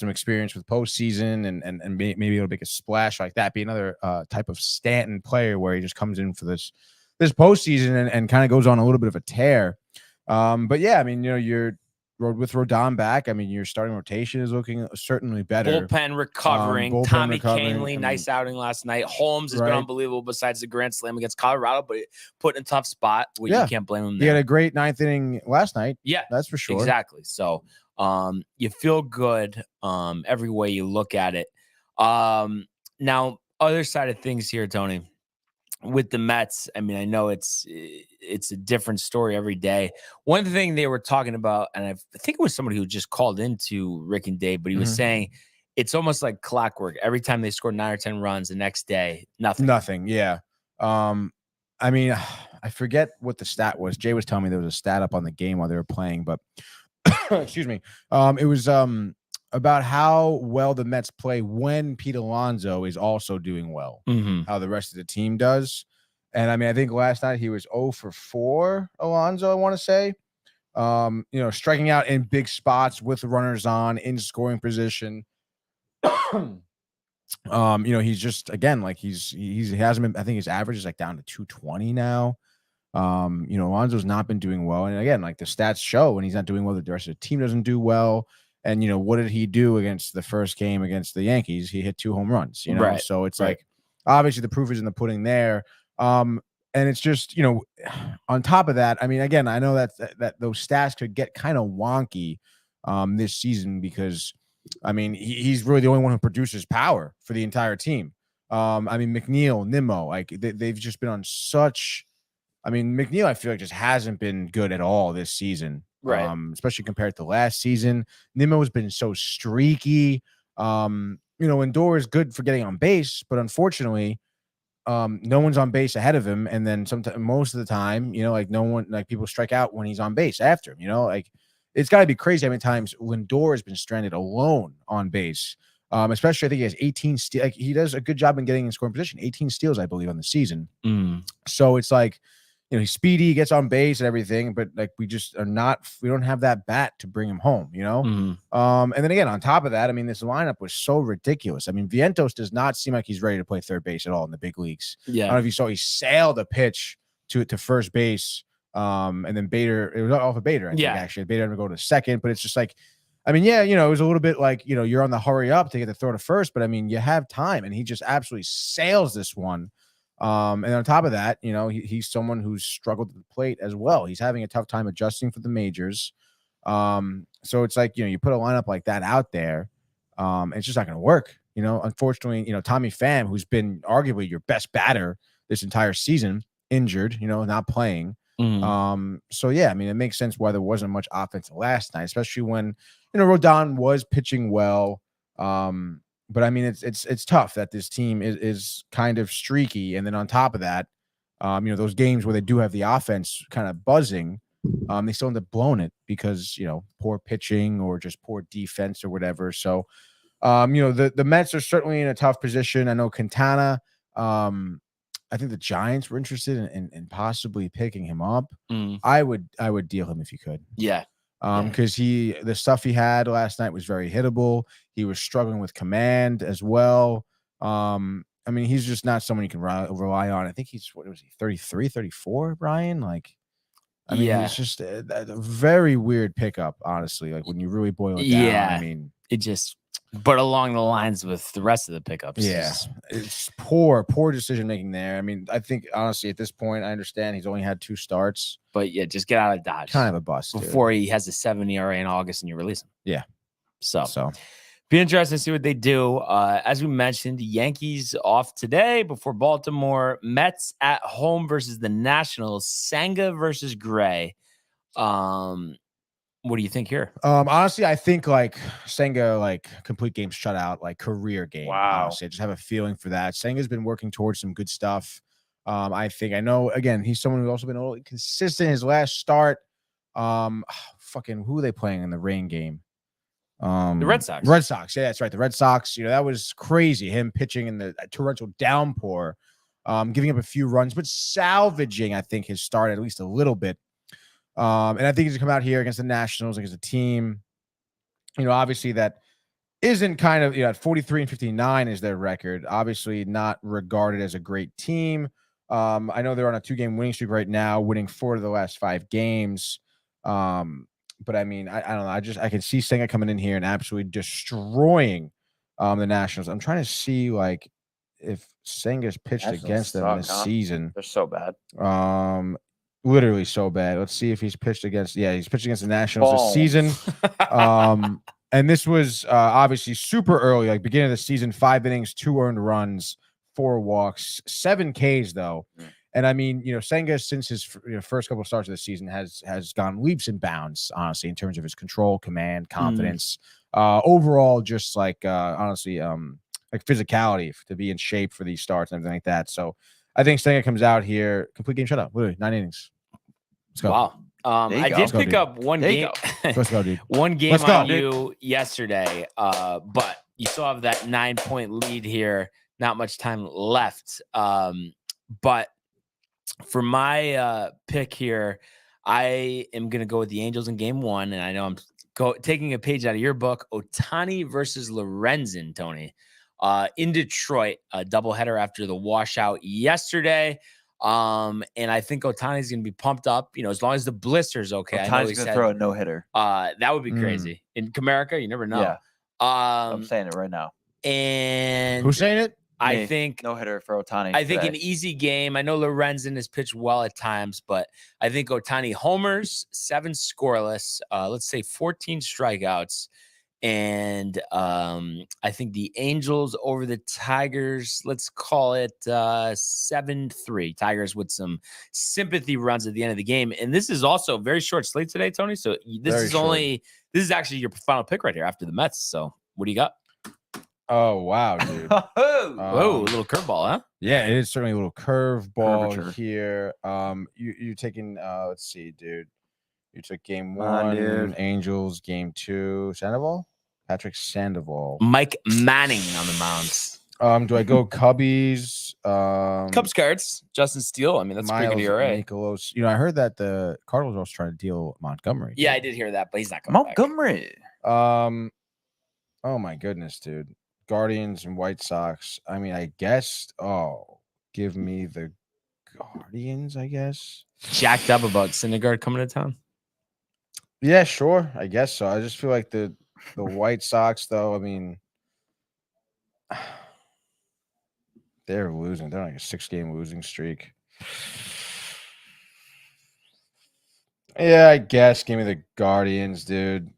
experience with postseason and maybe it'll make a splash like that. Be another type of Stanton player where he just comes in for this postseason and kind of goes on a little bit of a tear. But yeah, I mean, with Rodon back, I mean, your starting rotation is looking certainly better. Bullpen recovering. Bullpen Tommy recovering. Kahnle, nice outing last night. Holmes has been Right. unbelievable besides the grand slam against Colorado, but put in a tough spot. Well, Yeah. you can't blame him He there. had a great ninth inning last night. Yeah, that's for sure. Exactly. So you feel good every way you look at it. Now, other side of things here, Tony, with the Mets, I mean, I know it's a different story every day. One thing they were talking about, and I think it was somebody who just called into Rick and Dave, but he was saying it's almost like clockwork. Every time they score 9 or 10 runs, the next day, nothing. Yeah. I mean, I forget what the stat was. Jay was telling me there was a stat up on the game while they were playing, but excuse me. It was about how well the Mets play when Pete Alonso is also doing well, how the rest of the team does. And I mean, I think last night he was 0 for 4, Alonso, I want to say. Striking out in big spots with runners on in scoring position. He's just, again, like he hasn't been, I think his average is like down to 220 now. Alonso's not been doing well. And again, like the stats show when he's not doing well, the rest of the team doesn't do well. And, what did he do against the first game against the Yankees? He hit 2 home runs, Right. So it's like, obviously the proof is in the pudding there. And it's just, on top of that, I mean, again, I know that those stats could get kind of wonky this season because, I mean, he's really the only one who produces power for the entire team. I mean, McNeil, Nimmo, like they've just been on such, I mean, McNeil, I feel like just hasn't been good at all this season. Right. Especially compared to last season. Nimmo has been so streaky. Lindor is good for getting on base, but unfortunately, no one's on base ahead of him. And then most of the time, people strike out when he's on base after him, like it's got to be crazy how many times Lindor has been stranded alone on base. Especially I think he has 18 steals. Like he does a good job in getting in scoring position, 18 steals, I believe, on the season. So it's like, he's speedy, gets on base and everything, but like we don't have that bat to bring him home, And then again, on top of that, I mean, this lineup was so ridiculous. I mean, Vientos does not seem like he's ready to play third base at all in the big leagues. Yeah. I don't know if you saw, he sailed a pitch to first base. And then Bader, it was off of Bader, I think, actually. Bader had to go to second, but it's just like, I mean, yeah, it was a little bit like, you're on the hurry up to get the throw to first, but I mean, you have time, and he just absolutely sails this one. And on top of that, he's someone who's struggled at the plate as well. He's having a tough time adjusting for the majors. So it's like, you put a lineup like that out there, it's just not going to work. Unfortunately, Tommy Pham, who's been arguably your best batter this entire season, injured, not playing. So yeah, I mean, it makes sense why there wasn't much offense last night, especially when, Rodon was pitching well. But I mean, it's tough that this team is kind of streaky. And then on top of that, those games where they do have the offense kind of buzzing, they still end up blowing it because, poor pitching or just poor defense or whatever. So, the Mets are certainly in a tough position. I know Quintana, I think the Giants were interested in possibly picking him up. I would deal him if you could. Yeah. Because the stuff he had last night was very hittable. He was struggling with command as well. I mean, he's just not someone you can rely on. I think he's, 33, 34, Brian? Like, I mean, it's just a very weird pickup, honestly. Like, when you really boil it down, I mean, it just, but along the lines with the rest of the pickups. Yeah, it's poor decision making there. I mean, I think honestly at this point, I understand he's only had 2 starts, but yeah, just get out of Dodge. Kind of a bust before he has a 7 ERA in August and you release him. Yeah. So be interesting to see what they do. As we mentioned, the Yankees off today before Baltimore. Mets at home versus the Nationals. Senga versus Gray. What do you think here? Honestly, I think like Senga, like complete game shutout, like career game. Wow. Honestly, I just have a feeling for that. Senga's been working towards some good stuff. I know again, he's someone who's also been a little consistent. His last start, fucking who are they playing in the rain game? The Red Sox. Red Sox. Yeah, that's right. The Red Sox, that was crazy. Him pitching in the torrential downpour, giving up a few runs, but salvaging, I think, his start at least a little bit. And I think he's come out here against the Nationals, against a team, obviously that isn't kind of, at 43-59 is their record. Obviously not regarded as a great team. I know they're on a 2-game winning streak right now, winning 4 of the last 5 games. But I mean, I don't know. I can see Senga coming in here and absolutely destroying the Nationals. I'm trying to see like if Senga's pitched Nationals against them suck, this huh? season. They're so bad. Literally so bad. Let's see if he's pitched against. Yeah, he's pitched against the Nationals this season. And this was obviously super early, like beginning of the season. 5 innings, 2 earned runs, 4 walks, 7 Ks though. And I mean, Senga since his first couple of starts of the season has gone leaps and bounds, honestly, in terms of his control, command, confidence, overall, just like honestly, like physicality to be in shape for these starts and everything like that. So I think Senga comes out here, complete game shutout, literally 9 innings. Let's go. Wow. I did pick up one game. Let's go, dude. One game on you yesterday, but you still have that 9-point lead here. Not much time left. But for my pick here, I am going to go with the Angels in game 1. And I know I'm taking a page out of your book, Ohtani versus Lorenzen, Tony, in Detroit, a doubleheader after the washout yesterday. And I think Ohtani's going to be pumped up, as long as the blister's okay. Ohtani's going to throw a no-hitter. That would be crazy. In Comerica, you never know. Yeah. I'm saying it right now. And who's saying it? I think no-hitter for Ohtani. I think an easy game. I know Lorenzen has pitched well at times, but I think Ohtani homers, 7 scoreless, let's say 14 strikeouts. And I think the Angels over the Tigers, let's call it 7-3. Tigers with some sympathy runs at the end of the game. And this is also a very short slate today, Tony. So this is actually your final pick right here after the Mets. So what do you got? Oh, wow, dude. Whoa, a little curveball, huh? Yeah, it is certainly a little curveball here. You're taking, let's see, dude. You took game 1, Angels, game 2, Sandoval? Patrick Sandoval. Mike Manning on the mound. Do I go Cubbies? Cubs cards, Justin Steele. I mean, that's pretty good ERA. Nicholas. I heard that the Cardinals are also trying to deal Montgomery. Yeah, I did hear that, but he's not coming Montgomery. back. Oh my goodness, dude. Guardians and White Sox. I mean, I guess. Oh, give me the Guardians, I guess. Jacked up about Syndergaard coming to town. Yeah, sure. I guess so. I just feel like the White Sox, though, I mean, they're losing. They're on like a 6-game losing streak. Yeah, I guess. Give me the Guardians, dude.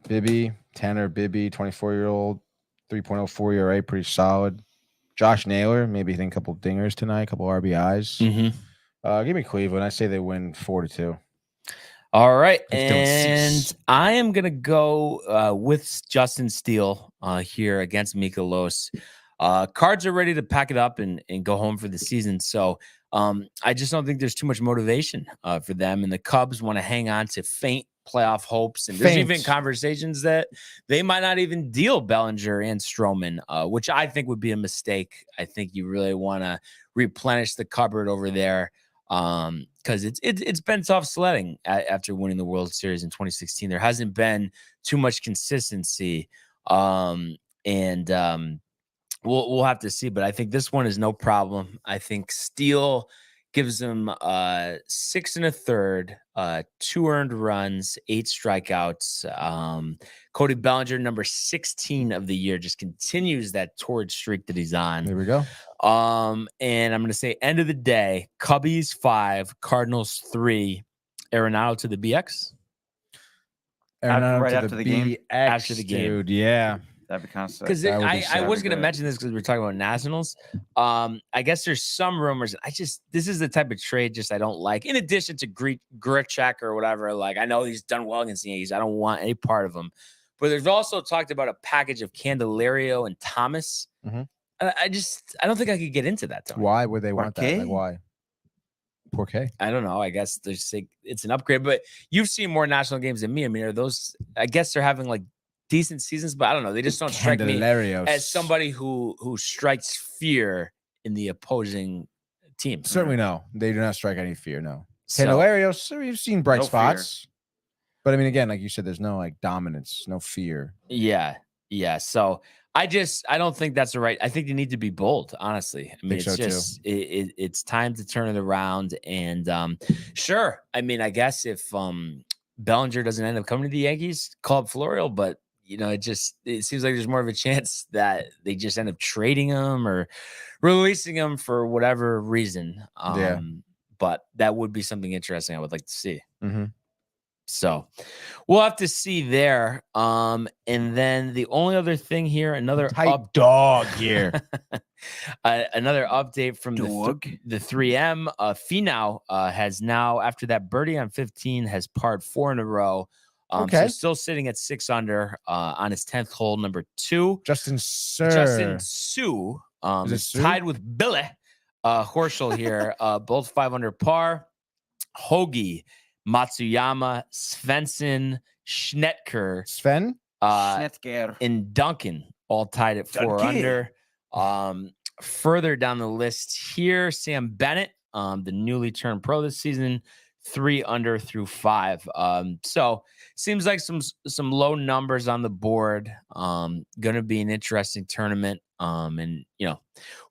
Bibby, Tanner Bibby, 24-year-old, 3.04 ERA, pretty solid. Josh Naylor, maybe hitting a couple dingers tonight, a couple RBIs. Give me Cleveland. I say they win 4-2. All right, and I am gonna go with Justin Steele here against Mikolos. Cards are ready to pack it up and go home for the season. So I just don't think there's too much motivation for them. And the Cubs want to hang on to faint playoff hopes. And there's even conversations that they might not even deal Bellinger and Stroman, which I think would be a mistake. I think you really want to replenish the cupboard over there. Because it's been tough sledding after winning the World Series in 2016. There hasn't been too much consistency, and we'll have to see. But I think this one is no problem. I think Steele gives them 6 1/3, 2 earned runs, 8 strikeouts. Cody Bellinger, number 16 of the year, just continues that torrid streak that he's on. There we go. And I'm going to say end of the day, Cubbies 5, Cardinals 3, Arenado to the BX. Arenado right to after the game. After the game. Dude, yeah. That'd be kind of sick. Because I was going to mention this because we were talking about Nationals. I guess there's some rumors. This is the type of trade just I don't like. In addition to Grichuk or whatever, like I know he's done well against the Yankees. I don't want any part of him. But there's also talked about a package of Candelario and Thomas. I don't think I could get into that. Tony. Why would they want that? Like, why? Poor K. I don't know. I guess it's an upgrade. But you've seen more national games than me. I mean, are those? I guess they're having like decent seasons, but I don't know. They just don't strike me as somebody who strikes fear in the opposing team. Certainly no. They do not strike any fear, no. Candelario, you've seen bright spots. Fear. But I mean, again, like you said, there's no like dominance, no fear. Yeah. Yeah. So I don't think that's the right. I think you need to be bold, honestly. I mean, Think so, it's it's time to turn it around. And sure. I mean, I guess if Bellinger doesn't end up coming to the Yankees, call up Florial, but it seems like there's more of a chance that they just end up trading him or releasing him for whatever reason. But that would be something interesting I would like to see. Mm-hmm. So we'll have to see there. And then the only other thing here, another dog here. Another update from the 3M. Finau has now, after that birdie on 15, has parred 4 in a row. So still sitting at 6 under on his 10th hole, number 2. Justin Sue is tied with Billy Horschel here, both 5 under par. Hoagie, Matsuyama, Svensson, Schnettker, and Duncan all tied at 4 under. Further down the list here, Sam Bennett, the newly turned pro this season, 3 under through 5. So seems like some low numbers on the board. Gonna be an interesting tournament. And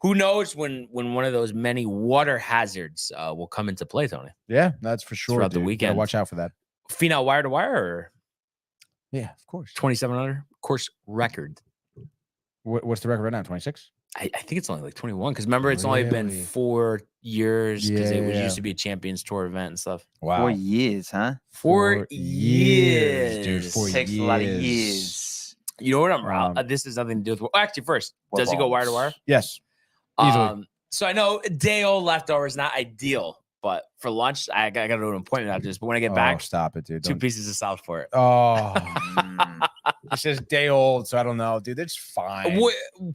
who knows when one of those many water hazards will come into play, Tony. Yeah, that's for sure. Throughout the weekend. Yeah, watch out for that. Finau wire to wire, or yeah, of course. 27 under course record. What's the record right now? 26. I think it's only like 21 because remember it's only been 4 years because it used to be a Champions Tour event and stuff. Wow, 4 years, huh? 4 years, dude. 4 takes years. a lot of years. You know what I'm wrong? This has nothing to do with. Actually, first, does he go wire to wire? Yes, easily. So I know day-old leftover is not ideal, but for lunch I got to do an appointment after this. But when I get back, stop it, dude. 2 pieces of Southport. Oh. It says day old, so I don't know, dude. It's fine.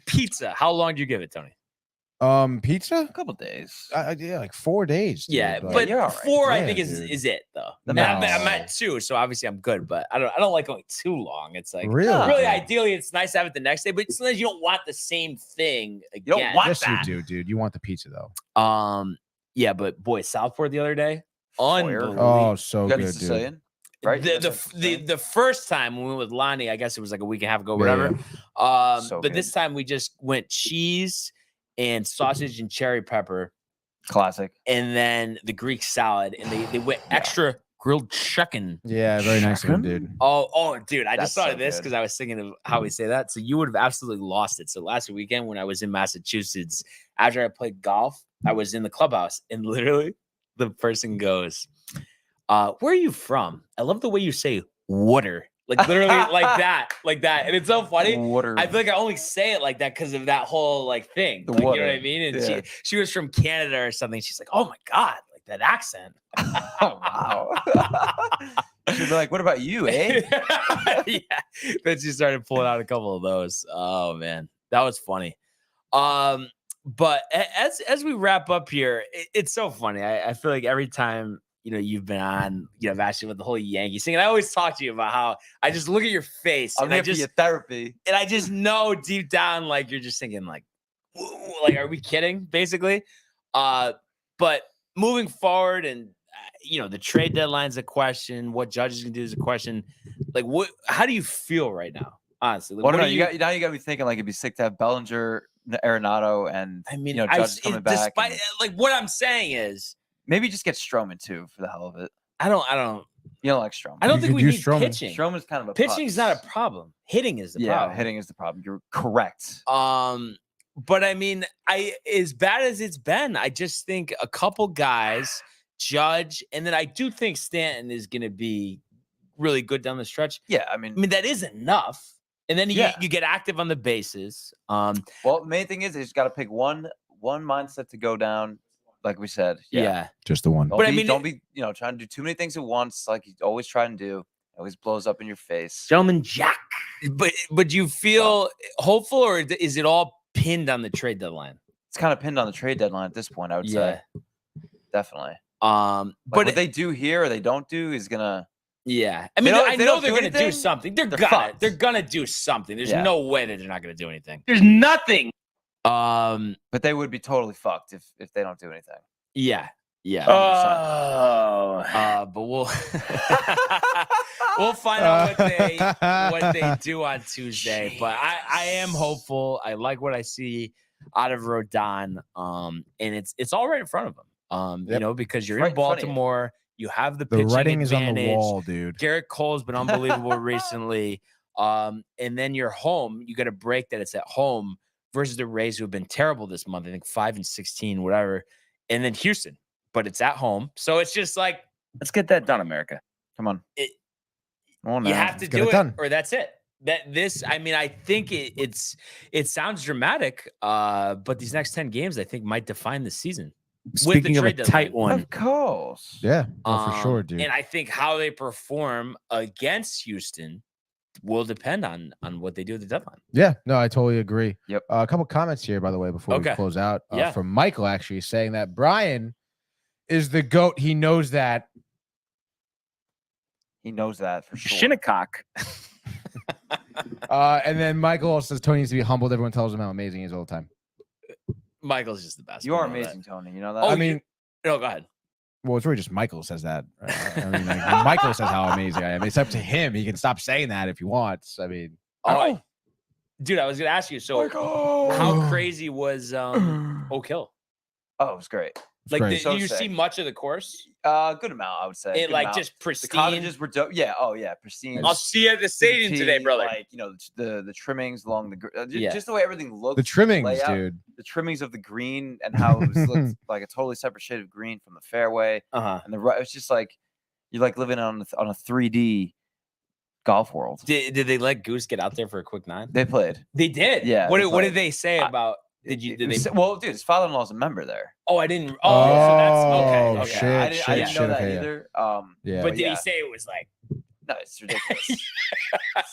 Pizza. How long do you give it, Tony? Pizza? A couple days. Yeah, like 4 days. Dude. Yeah, Like, but you're all right. 4 I think is it though. The I'm at 2, so obviously I'm good. But I don't like going too long. It's like really, ideally, it's nice to have it the next day, but sometimes you don't want the same thing again. You don't want yes, that. you do, dude. You want the pizza though. Yeah, but boy, Southport the other day, unbelievable. Oh, so You got good, a dude. Sicilian? Right? The first time we went with Lonnie, I guess it was like a week and a half ago, whatever. So but good. this time we just went cheese and sausage and cherry pepper, Classic. and then the Greek salad, and they went extra grilled chicken. Yeah, very nice of him, dude. Oh, dude, I just That's thought so of this good. because I was thinking of how we say that. So you would have absolutely lost it. So last weekend when I was in Massachusetts, after I played golf, I was in the clubhouse, and literally the person goes, where are you from? I love the way you say water. Like literally like that. And it's so funny. Water. I feel like I only say it like that because of that whole like thing. The Like, you water. know what I mean? And Yeah. she was from Canada or something. She's like, oh my God, like that accent. Oh, wow. She'd be like, what about you, eh? Yeah. Then she started pulling out a couple of those. Oh man, that was funny. But as we wrap up here, it's so funny. I feel like every time you've been on, I've asked you about the whole Yankees thing, and I always talk to you about how I just look at your face I'm here for your therapy. and I just know deep down, like you're just thinking, like, are we kidding? Basically. But moving forward, and the trade deadline's a question. What judges can do is a question. Like, how do you feel right now? Honestly, like, Well, you got to be thinking like it'd be sick to have Bellinger, Arenado, and Judge coming back. Despite like what I'm saying is. Maybe just get Stroman too for the hell of it. I don't. You don't like Stroman. I don't think we need Stroman. pitching. Stroman's kind of a Pitching's not a problem. Hitting is the problem. Yeah, hitting is the problem. You're correct. But I mean, as bad as it's been, I just think a couple guys, Judge, and then I do think Stanton is going to be really good down the stretch. Yeah, I mean that is enough. And then you get active on the bases. Well, the main thing is he's got to pick one mindset to go down. Like we said, yeah, just the one. Don't be trying to do too many things at once, like you always try and do. It always blows up in your face, gentleman Jack. But do you feel hopeful, or is it all pinned on the trade deadline? It's kind of pinned on the trade deadline at this point, I would say. Definitely. But what they do here or they don't do is gonna. Yeah, I mean, I know they're gonna do something. They're gonna do something. There's no way that they're not gonna do anything. There's nothing. But they would be totally fucked if they don't do anything. Yeah. Yeah. But we'll we'll find out what they do on Tuesday. But I am hopeful. I like what I see out of Rodon. And it's all right in front of him. You know, because you're in Baltimore, you have the pitching writing advantage. is on the wall, dude. Garrett Cole's been unbelievable recently. And then you're home. You got a break that it's at home versus the Rays, who have been terrible this month. I think 5-16, whatever. And then Houston, but it's at home. So it's just like, let's get that done, America. Come on. You have to do it, or that's it. I mean, I think it sounds dramatic, but these next 10 games, I think, might define the season. Speaking of a tight one. Of course. Yeah, for sure, dude. And I think how they perform against Houston will depend on what they do at the deadline. Yeah, no, I totally agree. Yep. A couple comments here, by the way, before we close out. From Michael, actually, saying that Brian is the GOAT. He knows that. He knows that for sure. Shinnecock. And then Michael also says Tony needs to be humbled. Everyone tells him how amazing he is all the time. Michael's just the best. You are amazing, Tony. You know that? I mean, no, go ahead. Well, it's really just Michael says that. I mean, like, Michael says how amazing I am. It's up to him. He can stop saying that if he wants. I mean, dude, I was gonna ask you. So, how crazy was Oak Hill? Oh, it was great. Like, did you see much of the course? Good amount, I would say. It like just pristine. The cottages were dope. Yeah. Oh, yeah. Pristine. I'll see you at the stadium today, brother. Like, you know, the trimmings along the just the way everything looked. The trimmings, layout, dude. The trimmings of the green and how it was looked like a totally separate shade of green from the fairway. And the right. It's just like you're like living on a 3D golf world. Did they let Goose get out there for a quick 9? They played. They did. Yeah. What did they say about? Did they? Well, dude, his father-in-law's a member there. Oh, I didn't. Oh, so that's okay. Shit, I didn't know that okay, either. Yeah. But did he say it was like? No, it's ridiculous.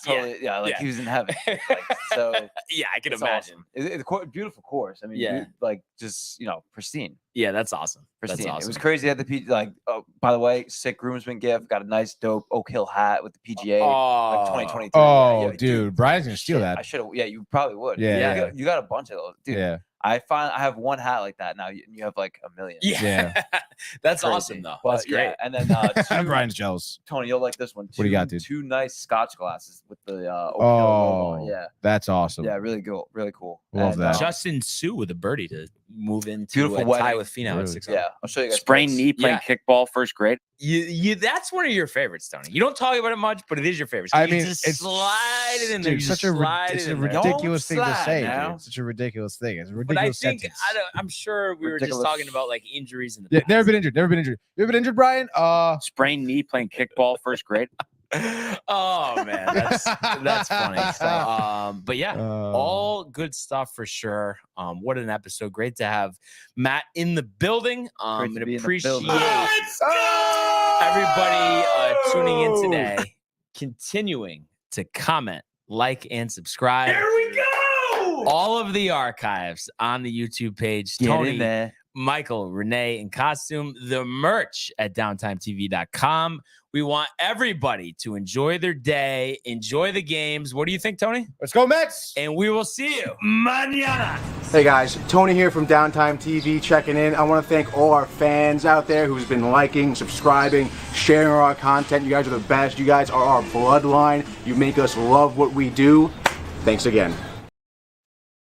Totally, like he was in heaven. Like, so yeah, I can imagine. Awesome. Beautiful course. I mean, like just pristine. Yeah, that's awesome. Pristine. That's awesome. It was crazy at the like. Oh, by the way, sick groomsman gift. Got a nice, dope Oak Hill hat with the PGA. Like 2023. Oh, dude, Brian's gonna steal that. I should have. Yeah, you probably would. Yeah. You got a bunch of those, dude. Yeah. I have one hat like that now. You have like a million. Yeah. That's awesome though. But, that's great. Yeah. And then Brian's jealous. Tony, you'll like this one. What do you got, dude? 2 nice Scotch glasses with the Oak Hill logo on. Yeah. That's awesome. Yeah, really cool. Really cool. Love that. Justin Sue with a birdie to move into beautiful a tie with Finau Really? at 6. Yeah, I'll show you guys. Sprained knee playing kickball first grade. You that's one of your favorites, Tony. You don't talk about it much, but it is your favorite. I mean, just it's slide it in there. Dude, it's a ridiculous thing to say. Dude. It's such a ridiculous thing. It's a ridiculous sentence. I'm sure we were just talking about like injuries in the yeah, past. never been injured. You ever been injured, Brian? Sprained knee playing kickball first grade. Oh man, that's funny. So, but yeah, all good stuff for sure. What an episode! Great to have Matt in the building. And appreciate everybody tuning in today, continuing to comment, like, and subscribe. Here we go. All of the archives on the YouTube page. Get Tony, in there. Michael, Renee in costume, the merch at downtimetv.com. We want everybody to enjoy their day, enjoy the games. What do you think, Tony? Let's go, Mets. And we will see you mañana. Hey guys, Tony here from Downtime TV checking in. I want to thank all our fans out there who's been liking, subscribing, sharing our content. You guys are the best. You guys are our bloodline. You make us love what we do. Thanks again.